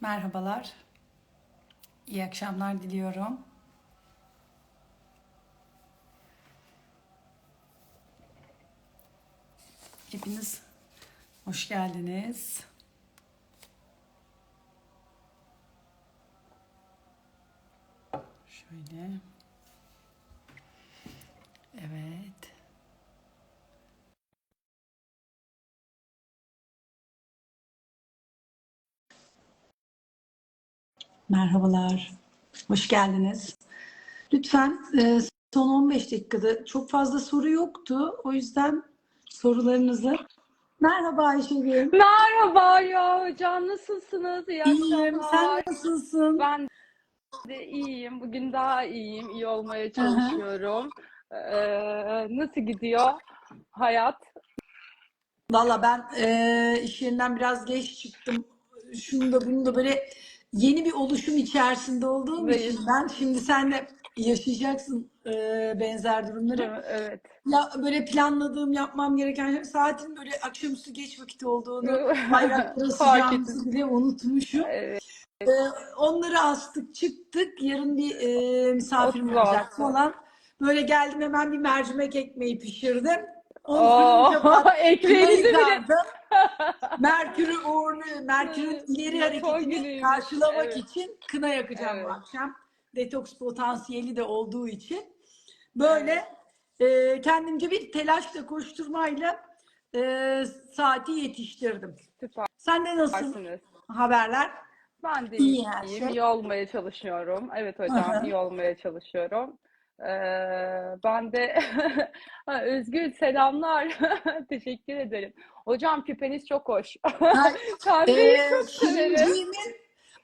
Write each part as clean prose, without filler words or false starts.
Merhabalar, iyi akşamlar diliyorum. Hepiniz hoş geldiniz. Şöyle, evet. Merhabalar, hoş geldiniz. Lütfen son 15 dakikada çok fazla soru yoktu. O yüzden sorularınızı... Merhaba Ayşegül. Merhaba ya hocam, nasılsınız? İyi İyiyim, sen akşamlar. nasılsın? Ben de iyiyim. Bugün daha iyiyim. İyi olmaya Hı hı. çalışıyorum. Nasıl gidiyor hayat? Valla ben iş yerinden biraz geç çıktım. Şunu da bunu da böyle yeni bir oluşum içerisinde olduğum için Değil. ben şimdi sen de yaşayacaksın benzer durumları. Evet. Ya böyle planladığım, yapmam gereken saatin böyle akşamüstü geç vakit olduğunu, bayraklara Fark ettim. sıcağımızı bile unutmuşum. Evet. E, Onları astık, çıktık. Yarın bir misafirim olacak 36. falan. Böyle geldim hemen bir mercimek ekmeği pişirdim. Onu Oo, fırını kapattım, kınayı ekmeğinizi bile. kaldım. Merkür'ü uğurluyor. Merkür'ün ileri Son hareketini günüymüş. karşılamak Evet. için kına yakacağım bu Evet. akşam. Detoks potansiyeli de olduğu için. Evet. Böyle kendimce bir telaşla, koşturmayla saati yetiştirdim. Sende nasıl Süpersiniz. haberler? Ben de İyi her iyiyim, şey. iyi olmaya çalışıyorum. Evet Hı hocam, iyi hı. olmaya çalışıyorum. Ben de Özgül selamlar. Teşekkür ederim. Hocam küpeniz çok hoş. Ha, Pembeyi çok severim. Şirinciğimin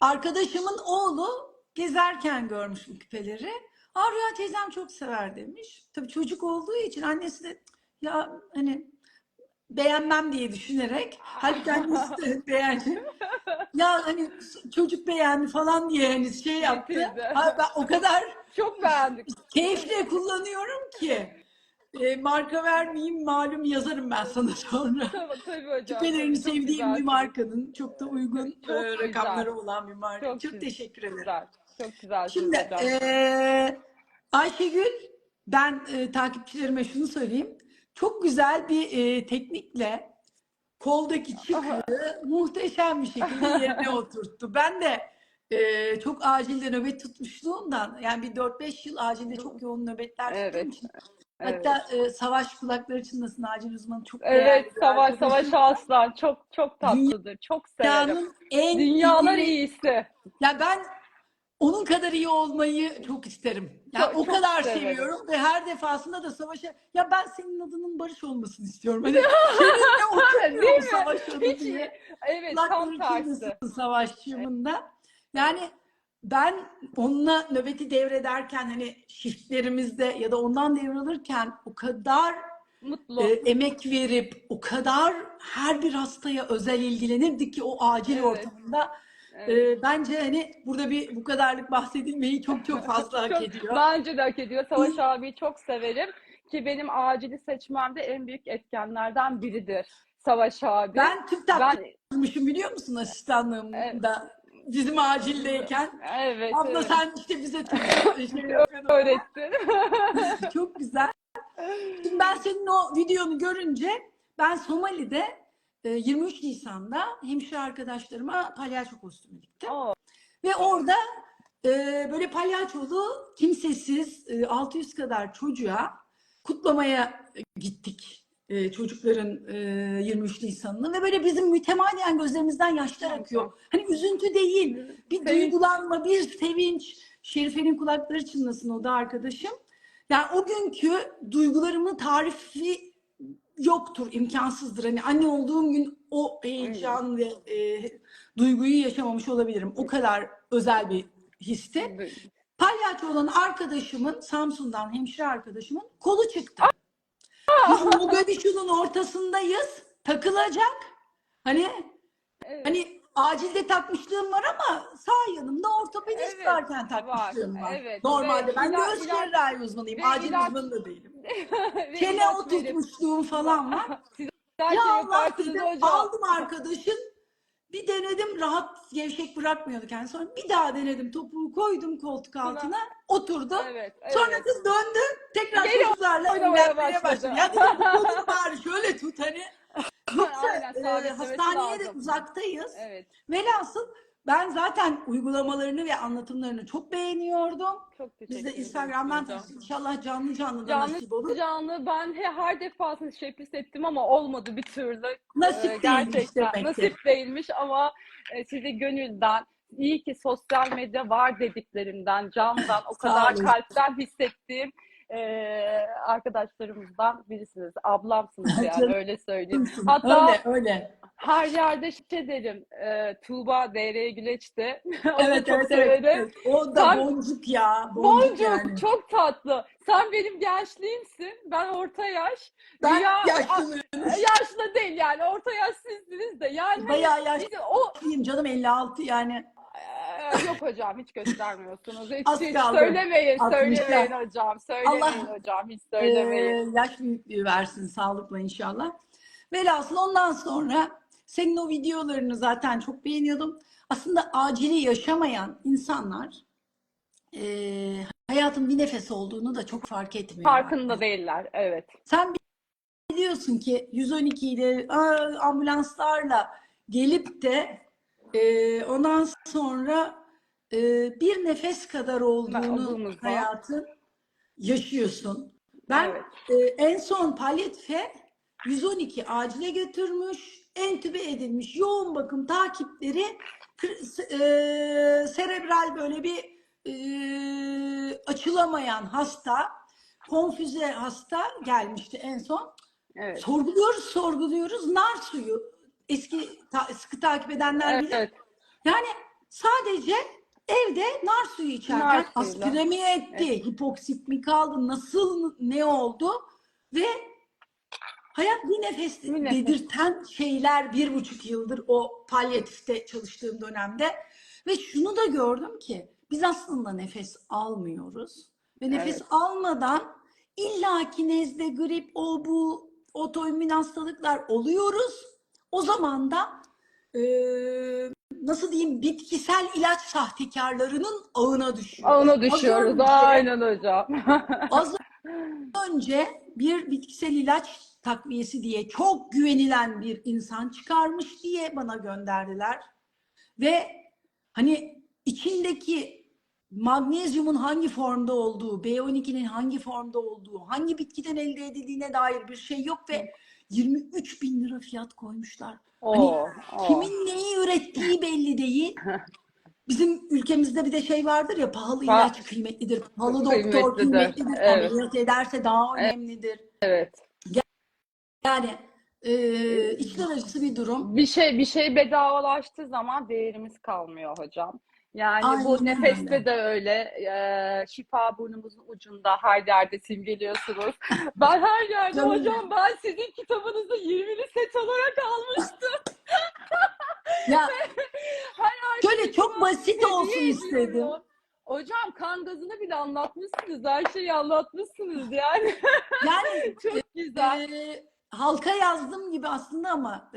arkadaşımın oğlu gezerken görmüş bu küpeleri. Aa, Rüya teyzem çok sever demiş. Tabii çocuk olduğu için annesi de ya hani beğenmem diye düşünerek, halbuki annesi de beğendi. Ya hani çocuk beğendi falan diye hani şey yaptı. Getirdi. Ha, ben o kadar Çok beğendik. keyifle kullanıyorum ki. Marka vermeyeyim, malum yazarım ben sana sonra. Tabii, tabii hocam, Küpelerini tabii çok sevdiğim bir güzelsiniz. markanın çok da uygun Çok güzel. rakamları olan bir marka. Çok Çok teşekkür ederim. güzel. Çok güzelsiniz Şimdi hocam. Ayşegül, ben takipçilerime şunu söyleyeyim. Çok güzel bir teknikle koldaki çıkrığı muhteşem bir şekilde yerine oturttu. Ben de çok acilde nöbet tutmuşluğumdan, yani bir 4-5 yıl acilde çok yoğun nöbetler tuttuğum Evet, için, evet. hatta Savaş kulakları çınlasın, acil uzmanı, çok değerli Evet, bir Savaş arkadaşım. Aslan çok çok tatlıdır. Çok severim. Dünyanın en Dünyalar iyi, iyisi. ya ben onun kadar iyi olmayı çok isterim. Yani Çok o çok kadar severim. seviyorum ve her defasında da Savaş'a, ya ben senin adının Barış olmasını istiyorum. Hani yerine oturmuyor mu Değil mi? Savaş adı Hiç diye. evet tam Kulakları tersi. çınlasın Savaşçığımın da. Evet, Yani ben onunla nöbeti devrederken, hani shiftlerimizde ya da ondan devralırken o kadar mutlu. emek verip o kadar her bir hastaya özel ilgilenirdi ki o acil Evet, ortamında. evet. Bence hani burada bir bu kadarlık bahsedilmeyi çok çok fazla hak Çok ediyor. bence de hak ediyor. Savaş abiyi çok severim ki benim acili seçmemde en büyük etkenlerden biridir. Savaş abi. Ben TÜBİTAK Ben yaptırmışım, biliyor musun, e, asistanlığımda bizim acildeyken. evet, Abla evet. sen işte bize Türkçe şey yapıyordun falan. Öğrettin. Çok güzel. Şimdi ben senin o videonu görünce, ben Somali'de 23 Nisan'da hemşire arkadaşlarıma palyaço kostümü diktim. Oo, Ve orada e, böyle palyaçolu, kimsesiz 600 kadar çocuğa kutlamaya gittik. Çocukların 23 Nisan'ını ve böyle bizim mütemadiyen gözlerimizden yaşlar ne akıyor. güzel. Hani üzüntü değil, bir Sevinç. duygulanma, bir sevinç. Şerife'nin kulakları çınlasın, o da arkadaşım. Yani o günkü duygularımın tarifi yoktur, imkansızdır. Hani anne olduğum gün o heyecan ve duyguyu yaşamamış olabilirim. O kadar özel bir histi. Palyaço olan arkadaşımın, Samsun'dan hemşire arkadaşımın kolu çıktı. Biz Mogadishu'nun ortasındayız, takılacak. Hani Evet, hani acilde takmışlığım var ama sağ yanımda ortopedist evet varken var. takmışlığım var. Evet ve Normalde ben göğüs cerrahi uzmanıyım, acil ilaç uzmanı da değilim. ve Çene ilaç verip oturtmuşluğum falan var. siz Ya her şey Allah yaparsınız dedim, hocam. aldım arkadaşın Bir denedim, rahat, gevşek bırakmıyordu kendini. Sonra bir daha denedim. Topuğu koydum koltuk altına. Oturdum. Evet, Sonra evet. kız döndü. Tekrar Geri çocuklarla oynamaya eğlenmeye başladı. başladı. Ya dedim kolunu bari şöyle tut hani. Yoksa Aynen, sabitlemesi hastaneye de lazım. uzaktayız. Evet, Velhasıl ben zaten uygulamalarını ve anlatımlarını çok beğeniyordum. çok Biz de teşekkür ederiz Instagram'dan hocam. inşallah canlı canlı da Canlı nasip olur. canlı ben her defasında teşebbüs ettim ama olmadı bir türlü. Nasip değilmiş Gerçekten demek ki. nasip değilmiş ama sizi gönülden, iyi ki sosyal medya var dediklerinden, candan, o Sağ kadar olun. kalpten hissettiğim arkadaşlarımızdan birisiniz. Ablamsınız yani, Canım. öyle söyleyeyim. Hatta Öyle öyle. her yerde şey derim, Tuğba DR Güleç'ti. Onu da Evet çok evet evet. severim. Evet. O da Sen boncuk ya. Boncuk Boncuk yani. çok tatlı. Sen benim gençliğimsin. Ben orta yaş. Ben Rüya yaşlıymış. yaşlı değil yani. Orta yaş sizsiniz de. Yani hani Bayağı bizim o yaşlıyım canım, 56 yani. yok hocam, hiç göstermiyorsunuz. Az Hiç kaldı. söylemeyin, 60'a. söylemeyin hocam. Söylemeyin Allah hocam, hiç söylemeyin. yaş büyüklüğü versin sağlıkla inşallah. Velhasıl ondan sonra senin o videolarını zaten çok beğeniyordum. Aslında acili yaşamayan insanlar hayatın bir nefes olduğunu da çok fark etmiyorlar. Farkında değiller. Evet. Sen biliyorsun ki 112 ile ambulanslarla gelip de ondan sonra bir nefes kadar olduğunu Olduğumuzda. hayatın yaşıyorsun. Ben Evet. en son palyatife 112 acile götürmüş, entübe edilmiş, yoğun bakım takipleri, serebral böyle bir açılamayan hasta, konfüze hasta gelmişti en son. Evet. Sorguluyoruz. Nar suyu. Sıkı takip edenler bilir. Evet. Yani sadece evde nar suyu içerken Nar suyuyla. aspire mi etti, Evet. hipoksit mi kaldı, nasıl, ne oldu ve hayat bir nefes Bir nefes. dedirten şeyler 1,5 yıldır o palyatifte çalıştığım dönemde ve şunu da gördüm ki biz aslında nefes almıyoruz ve nefes Evet. almadan illaki nezle, grip, o bu otoimmün hastalıklar oluyoruz. O zaman da nasıl diyeyim, bitkisel ilaç sahtekarlarının ağına düşüyoruz. Ona düşüyoruz. Aynen hocam. Az önce bir bitkisel ilaç takviyesi diye çok güvenilen bir insan çıkarmış diye bana gönderdiler. Ve hani içindeki magnezyumun hangi formda olduğu, B12'nin hangi formda olduğu, hangi bitkiden elde edildiğine dair bir şey yok ve 23 bin lira fiyat koymuşlar. Hani kimin neyi ürettiği belli değil. Bizim ülkemizde bir de şey vardır ya, pahalı ilaç kıymetlidir, pahalı doktor kıymetlidir, Evet. ameliyat ederse daha önemlidir. Evet. Yani içler acısı bir durum. Bir şey bedavalaştığı zaman değerimiz kalmıyor hocam. Yani bu Aynen nefeste öyle. de öyle. Şifa burnumuzun ucunda, her yerde simgeliyorsunuz. Ben her yerde Canım. hocam, ben sizin kitabınızı 20'li set olarak almıştım. Ya Her şöyle çok basit olsun hediye istedim. ediyorum. Hocam kan gazını bile anlatmışsınız. Her şeyi anlatmışsınız yani. Yani Çok güzel. halka yazdığım gibi aslında ama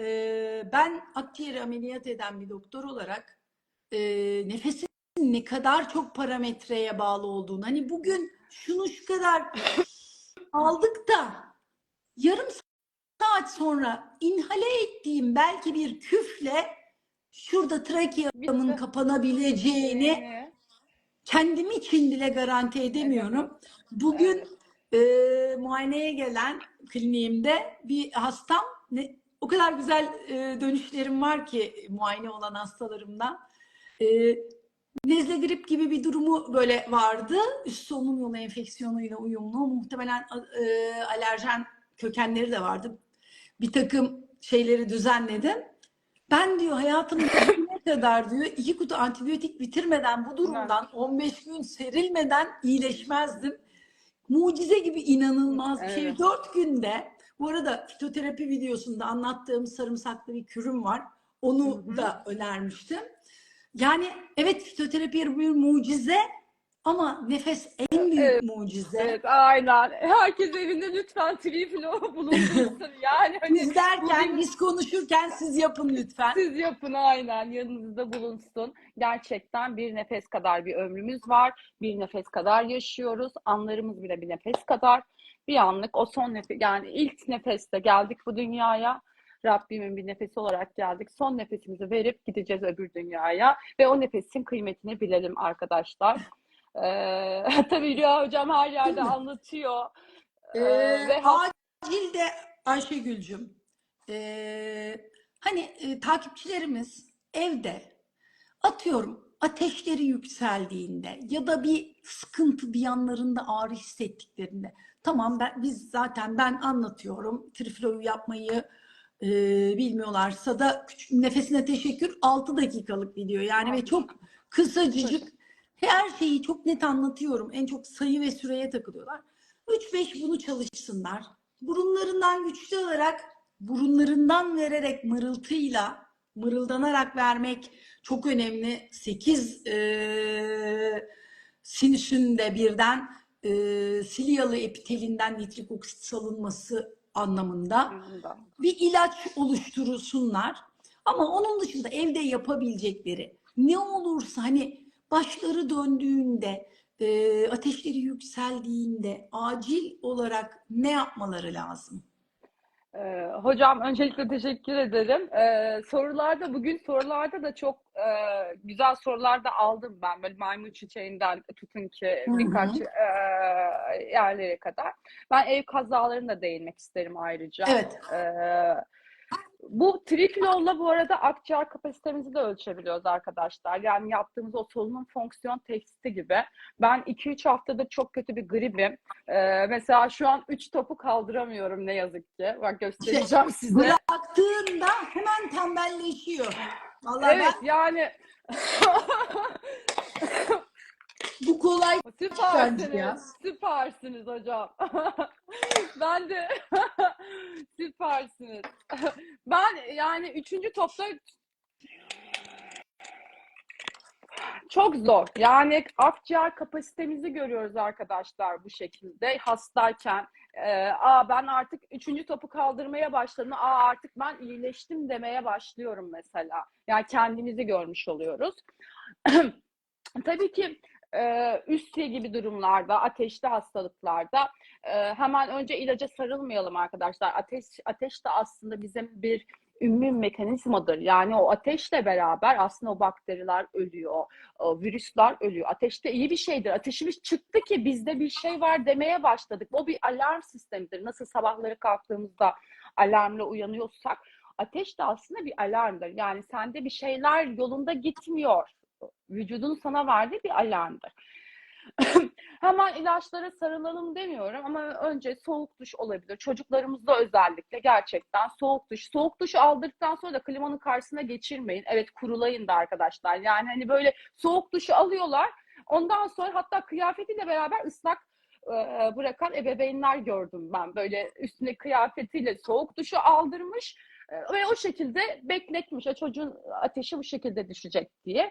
ben akciğeri ameliyat eden bir doktor olarak nefesin ne kadar çok parametreye bağlı olduğunu, hani bugün şunu şu kadar aldık da yarım saat sonra inhale ettiğim belki bir küfle şurada trakeamın Bitti. kapanabileceğini kendim için bile garanti edemiyorum. Bugün muayeneye gelen kliniğimde bir hastam, o kadar güzel dönüşlerim var ki muayene olan hastalarımdan. Nezle grip gibi bir durumu böyle vardı. Üst solunum yolu enfeksiyonuyla uyumlu. Muhtemelen alerjen kökenleri de vardı. Bir takım şeyleri düzenledim. Ben diyor hayatımın ne kadar diyor 2 kutu antibiyotik bitirmeden bu durumdan 15 gün serilmeden iyileşmezdim. Mucize gibi inanılmaz bir şey. 4 günde, bu arada fitoterapi videosunda anlattığım sarımsaklı bir kürüm var. Onu da önermiştim. Yani evet, fitoterapi bir mucize Ama nefes en büyük Evet, mucize. evet, aynen. Herkes evinde lütfen Triflo bulundursun. Yani hani Biz bu derken, bir biz konuşurken siz yapın lütfen. siz yapın, aynen, yanınızda bulunsun. Gerçekten bir nefes kadar bir ömrümüz var. Bir nefes kadar yaşıyoruz. Anlarımız bile bir nefes kadar. Bir anlık o son nefes, yani ilk nefeste geldik bu dünyaya. Rabbimin bir nefesi olarak geldik. Son nefesimizi verip gideceğiz öbür dünyaya. Ve o nefesin kıymetini bilelim arkadaşlar. Tabii Rüya Hocam her Değil yerde mi? anlatıyor. Ve Acilde Ayşegül'cüm, hani takipçilerimiz evde, atıyorum, ateşleri yükseldiğinde ya da bir sıkıntı, bir yanlarında ağrı hissettiklerinde, tamam, biz zaten, ben anlatıyorum trifloyu yapmayı, e, bilmiyorlarsa da küçük nefesine teşekkür, 6 dakikalık video yani ve çok kısacıcık, her şeyi çok net anlatıyorum. En çok sayı ve süreye takılıyorlar. 3-5 bunu çalışsınlar. Burunlarından güçlü olarak, burunlarından vererek, mırıldanarak vermek çok önemli. 8 sinüsünde birden silyalı epitelinden nitrik oksit salınması anlamında anında. bir ilaç oluştursunlar. Ama onun dışında evde yapabilecekleri ne olursa, hani başları döndüğünde, ateşleri yükseldiğinde acil olarak ne yapmaları lazım? Hocam öncelikle teşekkür ederim. Bugün sorularda da çok güzel sorular da aldım ben. Böyle maymun çiçeğinden tutun ki Hı birkaç hı. yerlere kadar. Ben ev kazalarına da değinmek isterim ayrıca. Evet. Bu Triflo'la bu arada akciğer kapasitemizi de ölçebiliyoruz arkadaşlar. Yani yaptığımız o solunum fonksiyon testi gibi. Ben 2-3 haftadır çok kötü bir gribim. Mesela şu an 3 topu kaldıramıyorum ne yazık ki. Bak İşte göstereceğim size. bıraktığında hemen tembelleşiyor. Vallahi ben, Evet yani bu kolay bence süpersiniz. ya. Süpersiniz hocam. Ben de süpersiniz. Ben yani üçüncü topta çok zor. Yani akciğer kapasitemizi görüyoruz arkadaşlar bu şekilde hastayken. Ben artık üçüncü topu kaldırmaya başladım. Artık ben iyileştim demeye başlıyorum mesela. Yani kendimizi görmüş oluyoruz. Tabii ki üstü gibi durumlarda, ateşli hastalıklarda hemen önce ilaca sarılmayalım arkadaşlar. Ateş de aslında bizim bir immün mekanizmadır. Yani o ateşle beraber aslında o bakteriler ölüyor, o virüsler ölüyor. Ateş de iyi bir şeydir. Ateşimiz çıktı ki bizde bir şey var demeye başladık. O bir alarm sistemidir. Nasıl sabahları kalktığımızda alarmla uyanıyorsak, ateş de aslında bir alarmdır. Yani sende bir şeyler yolunda gitmiyor, vücudun sana verdiği bir alarmdır. Hemen ilaçlara sarılalım demiyorum ama önce soğuk duş olabilir. Çocuklarımızda özellikle gerçekten soğuk duş. Soğuk duş aldıktan sonra da klimanın karşısına geçirmeyin. Evet, kurulayın da arkadaşlar. Yani hani böyle soğuk duşu alıyorlar. Ondan sonra hatta kıyafetiyle beraber ıslak bırakan ebeveynler gördüm ben. Böyle üstüne kıyafetiyle soğuk duşu aldırmış ve o şekilde bekletmiş. Çocuğun ateşi bu şekilde düşecek diye.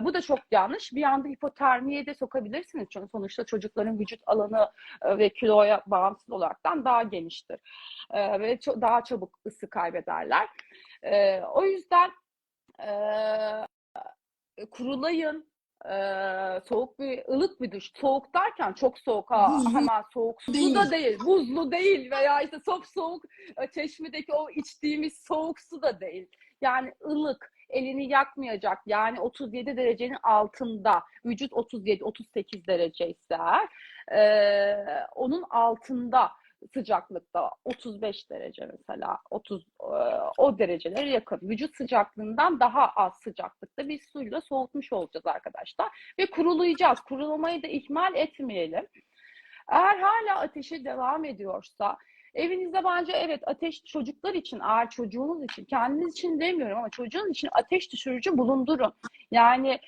Bu da çok yanlış. Bir anda hipotermiye de sokabilirsiniz. Çünkü sonuçta çocukların vücut alanı ve kiloya bağımsız olaraktan daha geniştir. Ve daha çabuk ısı kaybederler. O yüzden kurulayın. Soğuk ılık bir duş. Soğuk derken çok soğuk, Buzlu hemen soğuk su da değil. değil, buzlu değil veya işte çok soğuk çeşmedeki o içtiğimiz soğuk su da değil. Yani ılık, elini yakmayacak, yani 37 derecenin altında, vücut 37-38 derece ise eğer, onun altında sıcaklıkta 35 derece mesela 30 o derecelere yakın. Vücut sıcaklığından daha az sıcaklıkta bir suyla soğutmuş olacağız arkadaşlar ve kurulayacağız. Kurulamayı da ihmal etmeyelim. Eğer hala ateşi devam ediyorsa evinizde bence evet ateş çocuklar için, eğer çocuğunuz için, kendiniz için demiyorum ama çocuğun için ateş düşürücü bulundurun. Yani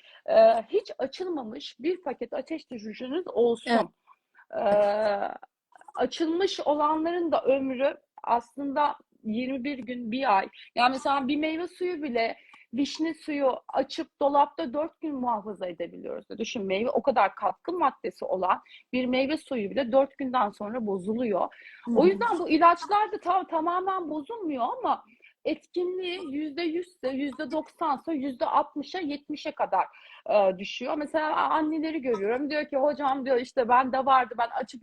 hiç açılmamış bir paket ateş düşürücünüz Evet. olsun. E, Açılmış olanların da ömrü aslında 21 gün, bir ay. Yani mesela bir meyve suyu bile vişne suyu açıp dolapta 4 gün muhafaza edebiliyoruz. Düşün, meyve o kadar katkı maddesi olan bir meyve suyu bile 4 günden sonra bozuluyor. Hı O hı. yüzden bu ilaçlar da tamamen bozulmuyor ama etkinliği %100'se, %90'sa %60'a 70'e kadar düşüyor. Mesela anneleri görüyorum, diyor ki hocam diyor işte bende vardı, ben açıp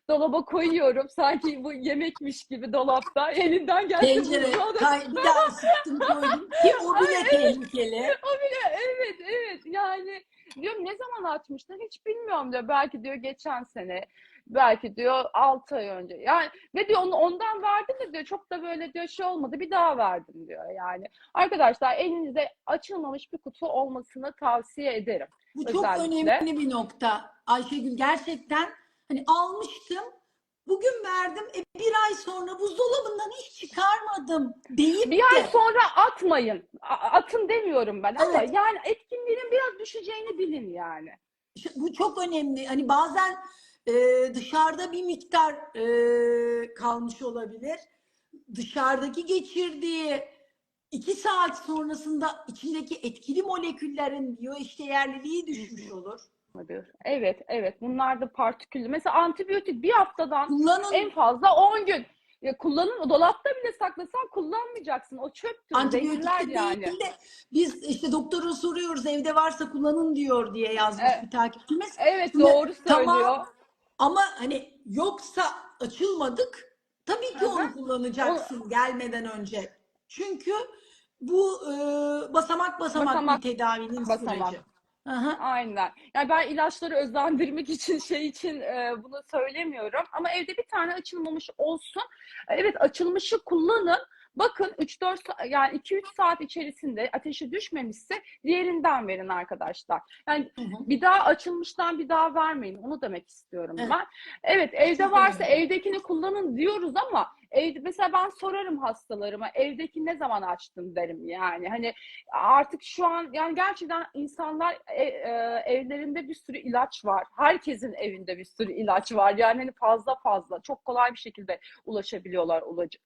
dolaba koyuyorum sanki bu yemekmiş gibi dolapta, elinden gelse Tencere buzdolabı. bir daha ısıttım koydum ki o bile tehlikeli. O bile, evet evet, yani diyorum ne zaman açmıştın hiç bilmiyorum diyor, belki diyor geçen sene, belki diyor 6 ay önce, yani ve diyor ondan verdim de diyor çok da böyle diyor şey olmadı, bir daha verdim diyor. Yani arkadaşlar, elinizde açılmamış bir kutu olmasını tavsiye ederim Bu çok özellikle. önemli bir nokta Ayşegül. Gerçekten hani almıştım, bugün verdim, bir ay sonra buzdolabından hiç çıkarmadım Bir deyip ay de sonra atmayın. Atın demiyorum ben ama evet, yani etkinliğinin biraz düşeceğini bilin yani. bu çok önemli. Hani bazen dışarıda bir miktar kalmış olabilir. Dışarıdaki geçirdiği 2 saat sonrasında içindeki etkili moleküllerin biyoeşdeğerliliği düşmüş olur. Evet, evet. Bunlar da partiküllü. Mesela antibiyotik bir haftadan en Kullanın. fazla 10 gün. Ya kullanın, dolapta bile saklasan kullanmayacaksın. O çöptür, zehirler Antibiyotikte değil yani. de biz işte doktora soruyoruz, evde varsa kullanın diyor diye yazmış E, bir takipçimiz. evet, Şimdi doğru tamam, söylüyor. ama hani yoksa açılmadık, tabii ki Aha. onu O kullanacaksın gelmeden önce. Çünkü bu basamak basamak bir basamak tedavinin basamak. süreci. Aha. Aynen. Yani ben ilaçları özendirmek için şey için bunu söylemiyorum ama evde bir tane açılmamış olsun. Evet, açılmışı kullanın. Bakın 3-4 yani 2-3 saat içerisinde ateşi düşmemişse diğerinden verin arkadaşlar. Yani Hı hı. bir daha açılmıştan bir daha vermeyin. Onu demek istiyorum Evet, ben. Evet, evde çok varsa önemli. evdekini kullanın diyoruz ama evde mesela ben sorarım hastalarıma, evdeki ne zaman açtın derim yani. Hani artık şu an yani gerçekten insanlar evlerinde bir sürü ilaç var. Herkesin evinde bir sürü ilaç var. Yani hani fazla fazla çok kolay bir şekilde ulaşabiliyorlar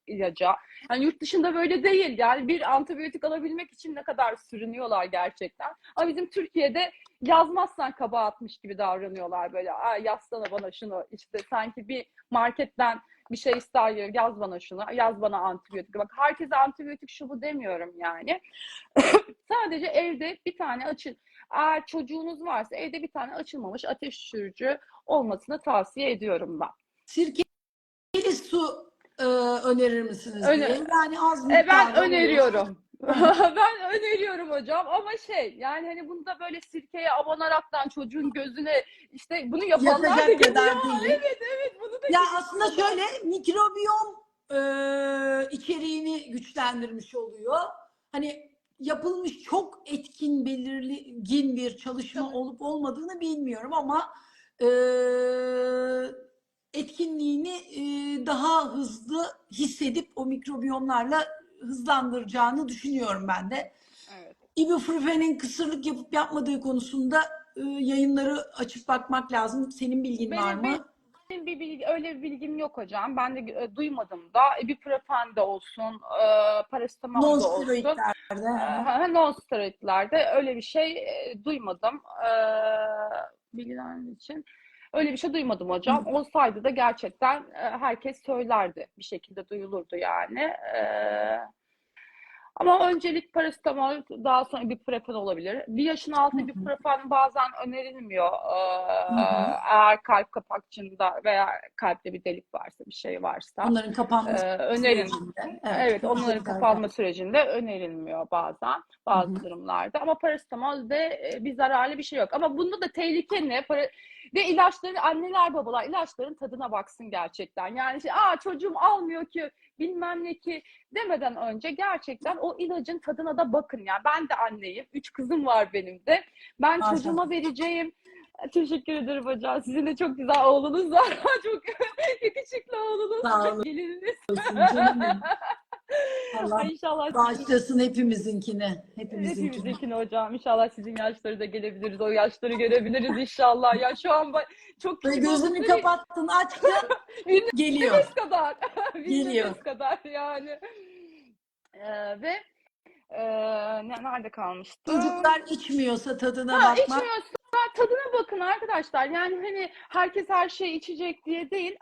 ilaca. Yani yurt dışında böyle değil. Yani bir antibiyotik alabilmek için ne kadar sürünüyorlar gerçekten. Ama bizim Türkiye'de yazmazsan kabahatmiş gibi davranıyorlar böyle. Aa, yazsana bana şunu, işte sanki bir marketten bir şey ister gibi, yaz bana şunu, yaz bana antibiyotik. Bak, herkese antibiyotik şu bu demiyorum yani. Sadece evde bir tane eğer çocuğunuz varsa evde bir tane açılmamış ateş düşürücü olmasını tavsiye ediyorum ben. Sirkeli su önerir misiniz Öne, diye. Yani az ben miktarda olur. öneriyorum. Hı hı. Ben öneriyorum hocam ama şey yani hani bunda böyle sirkeye abanaraktan çocuğun gözüne, işte bunu yapanlar da Yakacak gidiyor. kadar değil. Evet evet, bunu da Ya aslında yapıyorlar. şöyle, mikrobiyom içeriğini güçlendirmiş oluyor. Hani yapılmış çok etkin, belirgin bir çalışma Çalış. olup olmadığını bilmiyorum ama e, etkinliğini daha hızlı hissedip o mikrobiyomlarla hızlandıracağını düşünüyorum ben de. Evet. İbuprofenin kısırlık yapıp yapmadığı konusunda yayınları açıp bakmak lazım. Senin bilgin var Benim mı? bir bilgi, öyle bir bilgim yok hocam. Ben de duymadım da. İbuprofen de olsun, parasetamol Non da olsun. steroidlerde. Non-steroidlerde öyle bir şey duymadım. Bilgiler için. Öyle bir şey duymadım hocam. Olsaydı da gerçekten herkes söylerdi. Bir şekilde duyulurdu yani. Ama öncelik parasetamol, daha sonra ibuprofen olabilir. Bir yaşın altı ibuprofen bazen önerilmiyor. Hı hı. Eğer kalp kapakçığında veya kalpte bir delik varsa, bir şey varsa. Onların kapanması Önerin. sürecinde. Evet. Evet, onların kapanma sürecinde önerilmiyor bazen, Hı bazı hı. durumlarda. Ama parasetamolde bir zararlı bir şey yok. Ama bunda da tehlike ne? Ve ilaçların, anneler babalar ilaçların tadına baksın gerçekten. Yani şey, çocuğum almıyor ki, bilmem ne ki demeden önce gerçekten o ilacın tadına da bakın. Yani ben de anneyim. 3 kızım var benim de. Ben Maşallah. çocuğuma vereceğim. Teşekkür ederim hocam. Sizin de çok güzel oğlunuz var. Çok yakışıklı oğlunuz. Sağ Gelininiz. olasın canım benim. Allah Ay, İnşallah sizin, bağışlasın hepimizinkini. Hepimizinkini. hepimizinkini hocam. İnşallah sizin yaşları da gelebiliriz. O yaşları görebiliriz inşallah. Ya şu an çok Böyle küçük gözünü oldukları için kapattın, açtın, bir geliyor. nefes kadar. Bir Geliyor. nefes kadar yani. Ve Nerede kalmıştı? Çocuklar içmiyorsa tadına Ha, bakmak. içmiyorsa tadına bakın arkadaşlar. Yani hani herkes her şeyi içecek diye değil.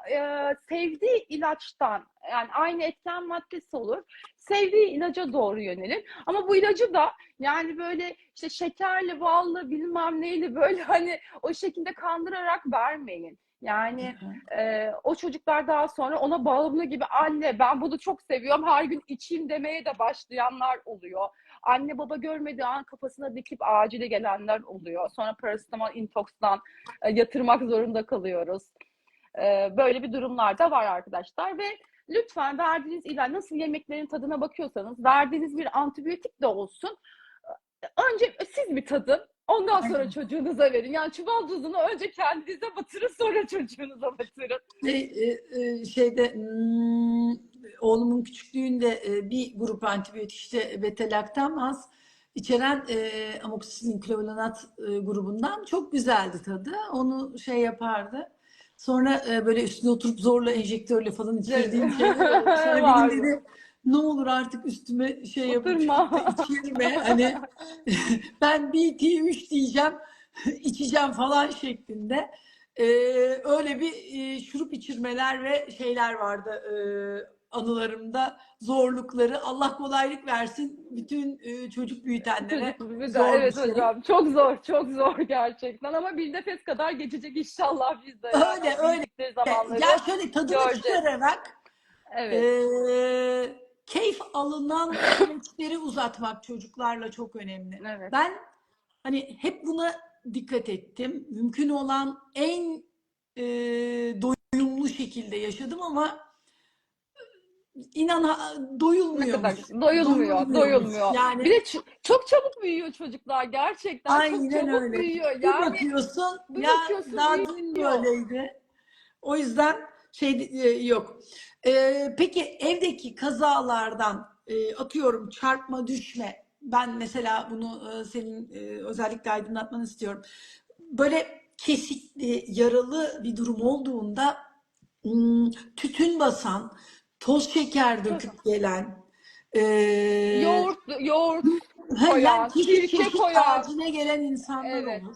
Sevdiği ilaçtan, yani aynı etken maddesi olur. Sevdiği ilaca doğru yönelin. Ama bu ilacı da yani böyle işte şekerli, ballı, bilmem neyle böyle hani o şekilde kandırarak vermeyin. Yani o çocuklar daha sonra ona bağımlı gibi, anne ben bunu çok seviyorum her gün içeyim demeye de başlayanlar oluyor. Anne baba görmediği an kafasına dikip acile gelenler oluyor. Sonra parasetamol intokstan yatırmak zorunda kalıyoruz. Böyle bir durumlar da var arkadaşlar ve lütfen verdiğiniz ilaç, nasıl yemeklerin tadına bakıyorsanız verdiğiniz bir antibiyotik de olsun. Önce siz bir tadın. Ondan sonra Aynen. çocuğunuza verin. Yani çuval tuzunu önce kendinize batırın, sonra çocuğunuza batırın. Şeyde oğlumun küçüklüğünde bir grup antibiyotik işte beta-laktamaz içeren amoksisilin klovolanat grubundan çok güzeldi tadı. Onu şey yapardı. Sonra böyle üstüne oturup zorla enjektörle falan içirdiğim şeyler oldu. Sonra bir gün Vardı. dedi ne olur artık üstüme şey yapıp çıkıp da Oturma. içirme. Hani ben bir iki üç diyeceğim içeceğim falan şeklinde. Öyle bir şurup içirmeler ve şeyler vardı anılarımda, zorlukları. Allah kolaylık versin bütün çocuk büyütenlere. Çocuk bir de Zor bir evet şey. hocam, çok zor, çok zor gerçekten, ama bir nefes kadar geçecek inşallah, biz de yani Öyle o öyle. büyüdükleri Ya zamanları şöyle tadını göreceğiz. çıkararak Evet, keyif alınan süreçleri uzatmak çocuklarla çok önemli. evet. Ben hani hep buna dikkat ettim. Mümkün olan en doyumlu şekilde yaşadım ama inan Ne kadar doyulmuyormuş. doyulmuyor, Doyulmuyormuş. doyulmuyor. Bir Yani de çok çabuk büyüyor çocuklar, gerçekten çok aynen çabuk öyle. büyüyor. Bir Yani bakıyorsun bir ya bakıyorsun daha dün büyüyor. böyleydi. O yüzden şey yok. Peki evdeki kazalardan atıyorum çarpma düşme. Ben mesela bunu senin özellikle aydınlatmanı istiyorum. Böyle kesikli, yaralı bir durum olduğunda tütün basan, toz şeker Çok döküp gelen, e, yoğurt yani koyan, çeşit sirke çeşit koyan. acile gelen insanlar Evet. olur.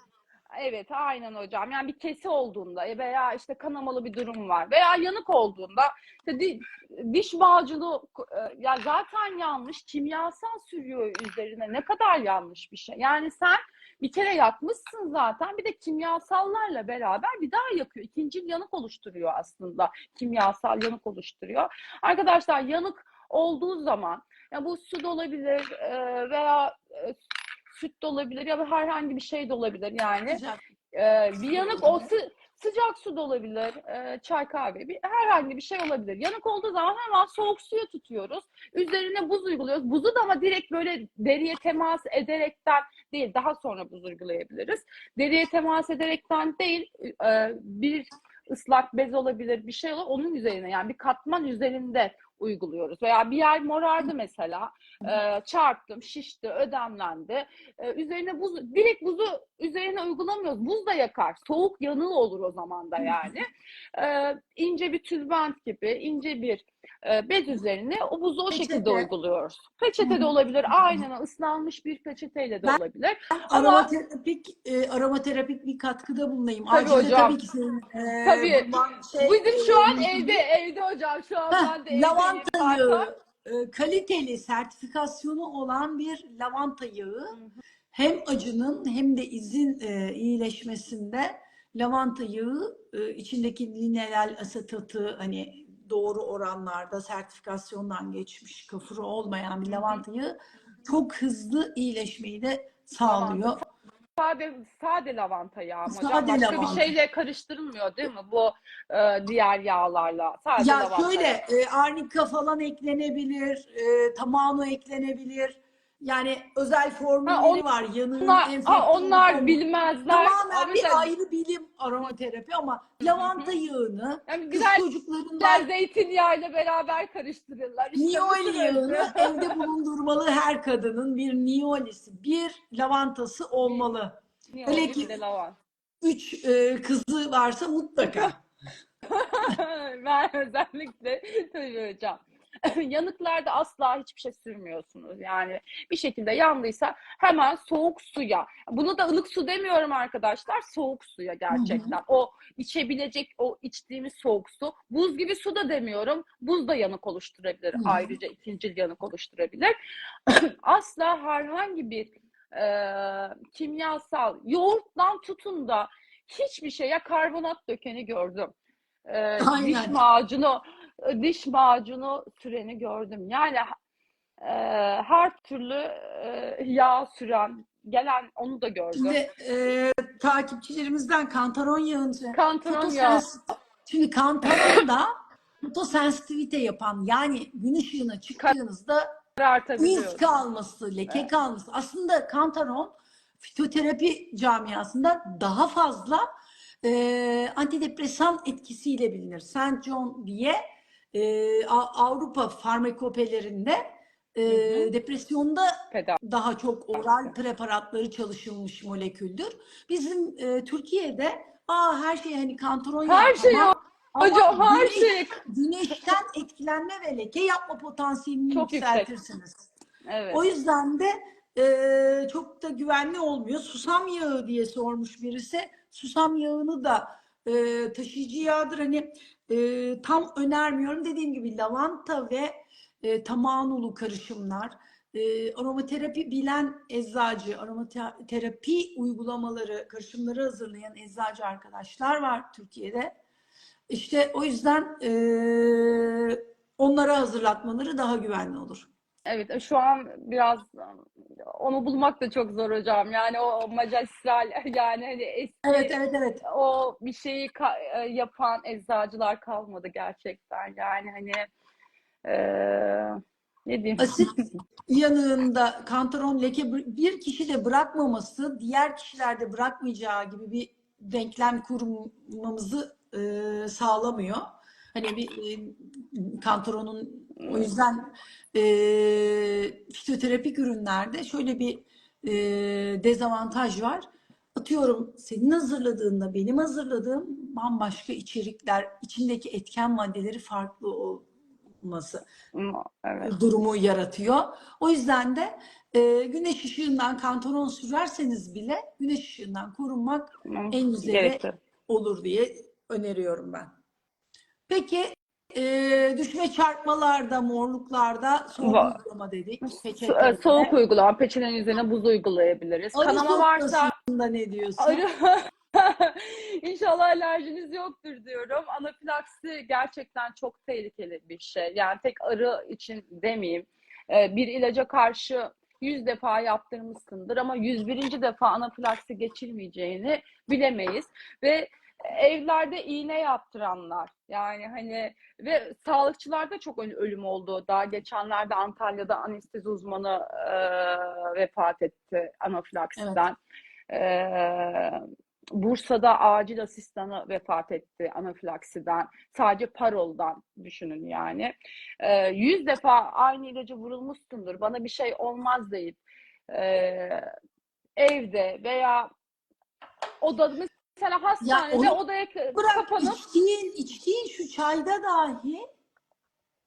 Evet, aynen hocam. Yani bir kesi olduğunda veya işte kanamalı bir durum var veya yanık olduğunda işte diş macunu ya zaten yanlış, kimyasal sürüyor üzerine. Ne kadar yanlış bir şey. Yani sen bir kere yakmışsın zaten, bir de kimyasallarla beraber bir daha yakıyor. İkinci yanık oluşturuyor aslında. Kimyasal yanık oluşturuyor. Arkadaşlar, yanık olduğu zaman ya bu su da olabilir veya süt de olabilir ya da herhangi bir şey de olabilir yani. Sıcak Bir su yanık o olabilir. sıcak su da olabilir, çay kahve, herhangi bir şey olabilir. Yanık olduğu zaman hemen soğuk suya tutuyoruz. Üzerine buz uyguluyoruz. Buzu da ama direkt böyle deriye temas ederekten değil, daha sonra buz uygulayabiliriz. Deriye temas ederekten değil, bir ıslak bez olabilir, bir şey olur. Onun üzerine, yani bir katman üzerinde uyguluyoruz. Veya bir yer morardı mesela, çarptım, şişti, ödemlendi. Üzerine direkt buzu üzerine uygulamıyoruz. Buz da yakar. Soğuk yanığı olur o zaman da yani. İnce bir tülbent gibi, ince bir bez üzerine o buzu o şekilde Peçete. uyguluyoruz. Peçete de olabilir. Aynen, ıslanmış bir peçeteyle de Ben olabilir. Ama aromaterapik bir katkıda bulunayım. tabii Acilde tabii hocam. ki senin Tabii. bulman Bizim şu an mümkün değil. evde hocam. Şu an ben de evdeyim Lavanta zaten. yağı, kaliteli sertifikasyonu olan bir lavanta yağı Hı hı. hem acının hem de izin iyileşmesinde lavanta yağı içindeki lineal asetatı hani doğru oranlarda sertifikasyondan geçmiş kafuru olmayan bir Hı hı. lavanta yağı çok hızlı iyileşmeyi de Lavanta. sağlıyor. Sade lavanta yağı mı hocam? Sade Başka bir lavanta. şeyle karıştırılmıyor değil mi bu diğer yağlarla? Sade Ya lavanta şöyle yağı. arnika falan eklenebilir, tamano eklenebilir. Yani özel Ha, formülleri var. Yanığın onlar, ha, enfekte olup onlar olmaması. bilmezler. Tamamen bir Mesela ayrı bilim aromaterapi ama hı lavanta hı. yağını Yani kız giderler çocuklarından zeytinyağıyla beraber karıştırırlar. İşte mısır niyoli özü. yağını evde bulundurmalı her kadının bir niyolisi, bir lavantası Bir olmalı. Hele niyoli, bir ki de lavanta. 3 kızı varsa mutlaka. Ben özellikle tabii hocam. Yanıklarda asla hiçbir şey sürmüyorsunuz. Yani bir şekilde yandıysa hemen soğuk suya. Bunu da ılık su demiyorum arkadaşlar. Soğuk suya Hı hı. gerçekten. O içebilecek o içtiğimiz soğuk su. Buz gibi su da demiyorum. Buz da yanık oluşturabilir. Hı hı. Ayrıca ikincil yanık oluşturabilir. Asla herhangi bir kimyasal yoğurttan tutun da hiçbir şeye karbonat dökeni gördüm. Diş Aynen. macunu diş macunu süreni gördüm. Yani her türlü yağ süren gelen onu da gördüm. Şimdi takipçilerimizden kantaron yağını Kantaron yağı fotosensitif. Şimdi kantaron da fotosensitivite yapan, yani gün ışığına çıktığınızda iz karartabiliyor. kalması, leke kalması. Aslında kantaron fitoterapi camiasında daha fazla antidepresan etkisiyle bilinir. St. John diye Avrupa farmakopelerinde Hı hı. depresyonda Tedavi. daha çok oral preparatları çalışılmış moleküldür. Bizim Türkiye'de her şey hani kantaron yağı Her şey tamam ama hocam, her şey güneşten etkilenme ve leke yapma potansiyelini çok yüksek. yükseltirsiniz. Evet. O yüzden de çok da güvenli olmuyor. Susam yağı diye sormuş birisi. Susam yağını da taşıyıcı yağdır. Hani tam önermiyorum. Dediğim gibi lavanta ve tamanulu karışımlar. Aromaterapi bilen eczacı, aromaterapi uygulamaları, karışımları hazırlayan eczacı arkadaşlar var Türkiye'de. İşte o yüzden onlara hazırlatmaları daha güvenli olur. Evet, şu an biraz onu bulmak da çok zor hocam. Yani o magistral yani hani Evet, eski evet, evet. o bir şeyi yapan eczacılar kalmadı gerçekten. Yani hani ne diyeyim? Asit yanığında kantaron leke bir kişi de bırakmaması diğer kişilerde bırakmayacağı gibi bir denklem kurmamızı sağlamıyor. Hani bir kantaronun, o yüzden fitoterapik ürünlerde şöyle bir dezavantaj var. Atıyorum, senin hazırladığında benim hazırladığım bambaşka içerikler, içindeki etken maddeleri farklı olması Evet. durumu yaratıyor. O yüzden de güneş ışığından kantaron sürerseniz bile güneş ışığından korunmak en güzeli Gerekli. olur diye öneriyorum ben. Peki düşme çarpmalarda, morluklarda soğuk uygulama dedik Soğuk peçeteyle. uygulama, peçetenin üzerine buz uygulayabiliriz. Arı Kanama varsa sofrasında ne diyorsun? arı İnşallah alerjiniz yoktur diyorum. Anafilaksi gerçekten çok tehlikeli bir şey. Yani tek arı için demeyeyim. Bir ilaca karşı 100 defa yaptırmışsındır ama 101. defa anafilaksi geçirmeyeceğini bilemeyiz. Ve evlerde iğne yaptıranlar, yani hani, ve sağlıkçılarda çok ölüm oldu. Daha geçenlerde Antalya'da anestezi uzmanı vefat etti Evet. anafilaksiden. Bursa'da acil asistanı vefat etti anafilaksiden. Sadece paroldan düşünün yani. 100 defa aynı ilacı vurulmuşsundur. Bana bir şey olmaz deyip evde veya odada, mesela Ya hastanede onu odaya bırak, kapanıp içtiğin şu çayda dahi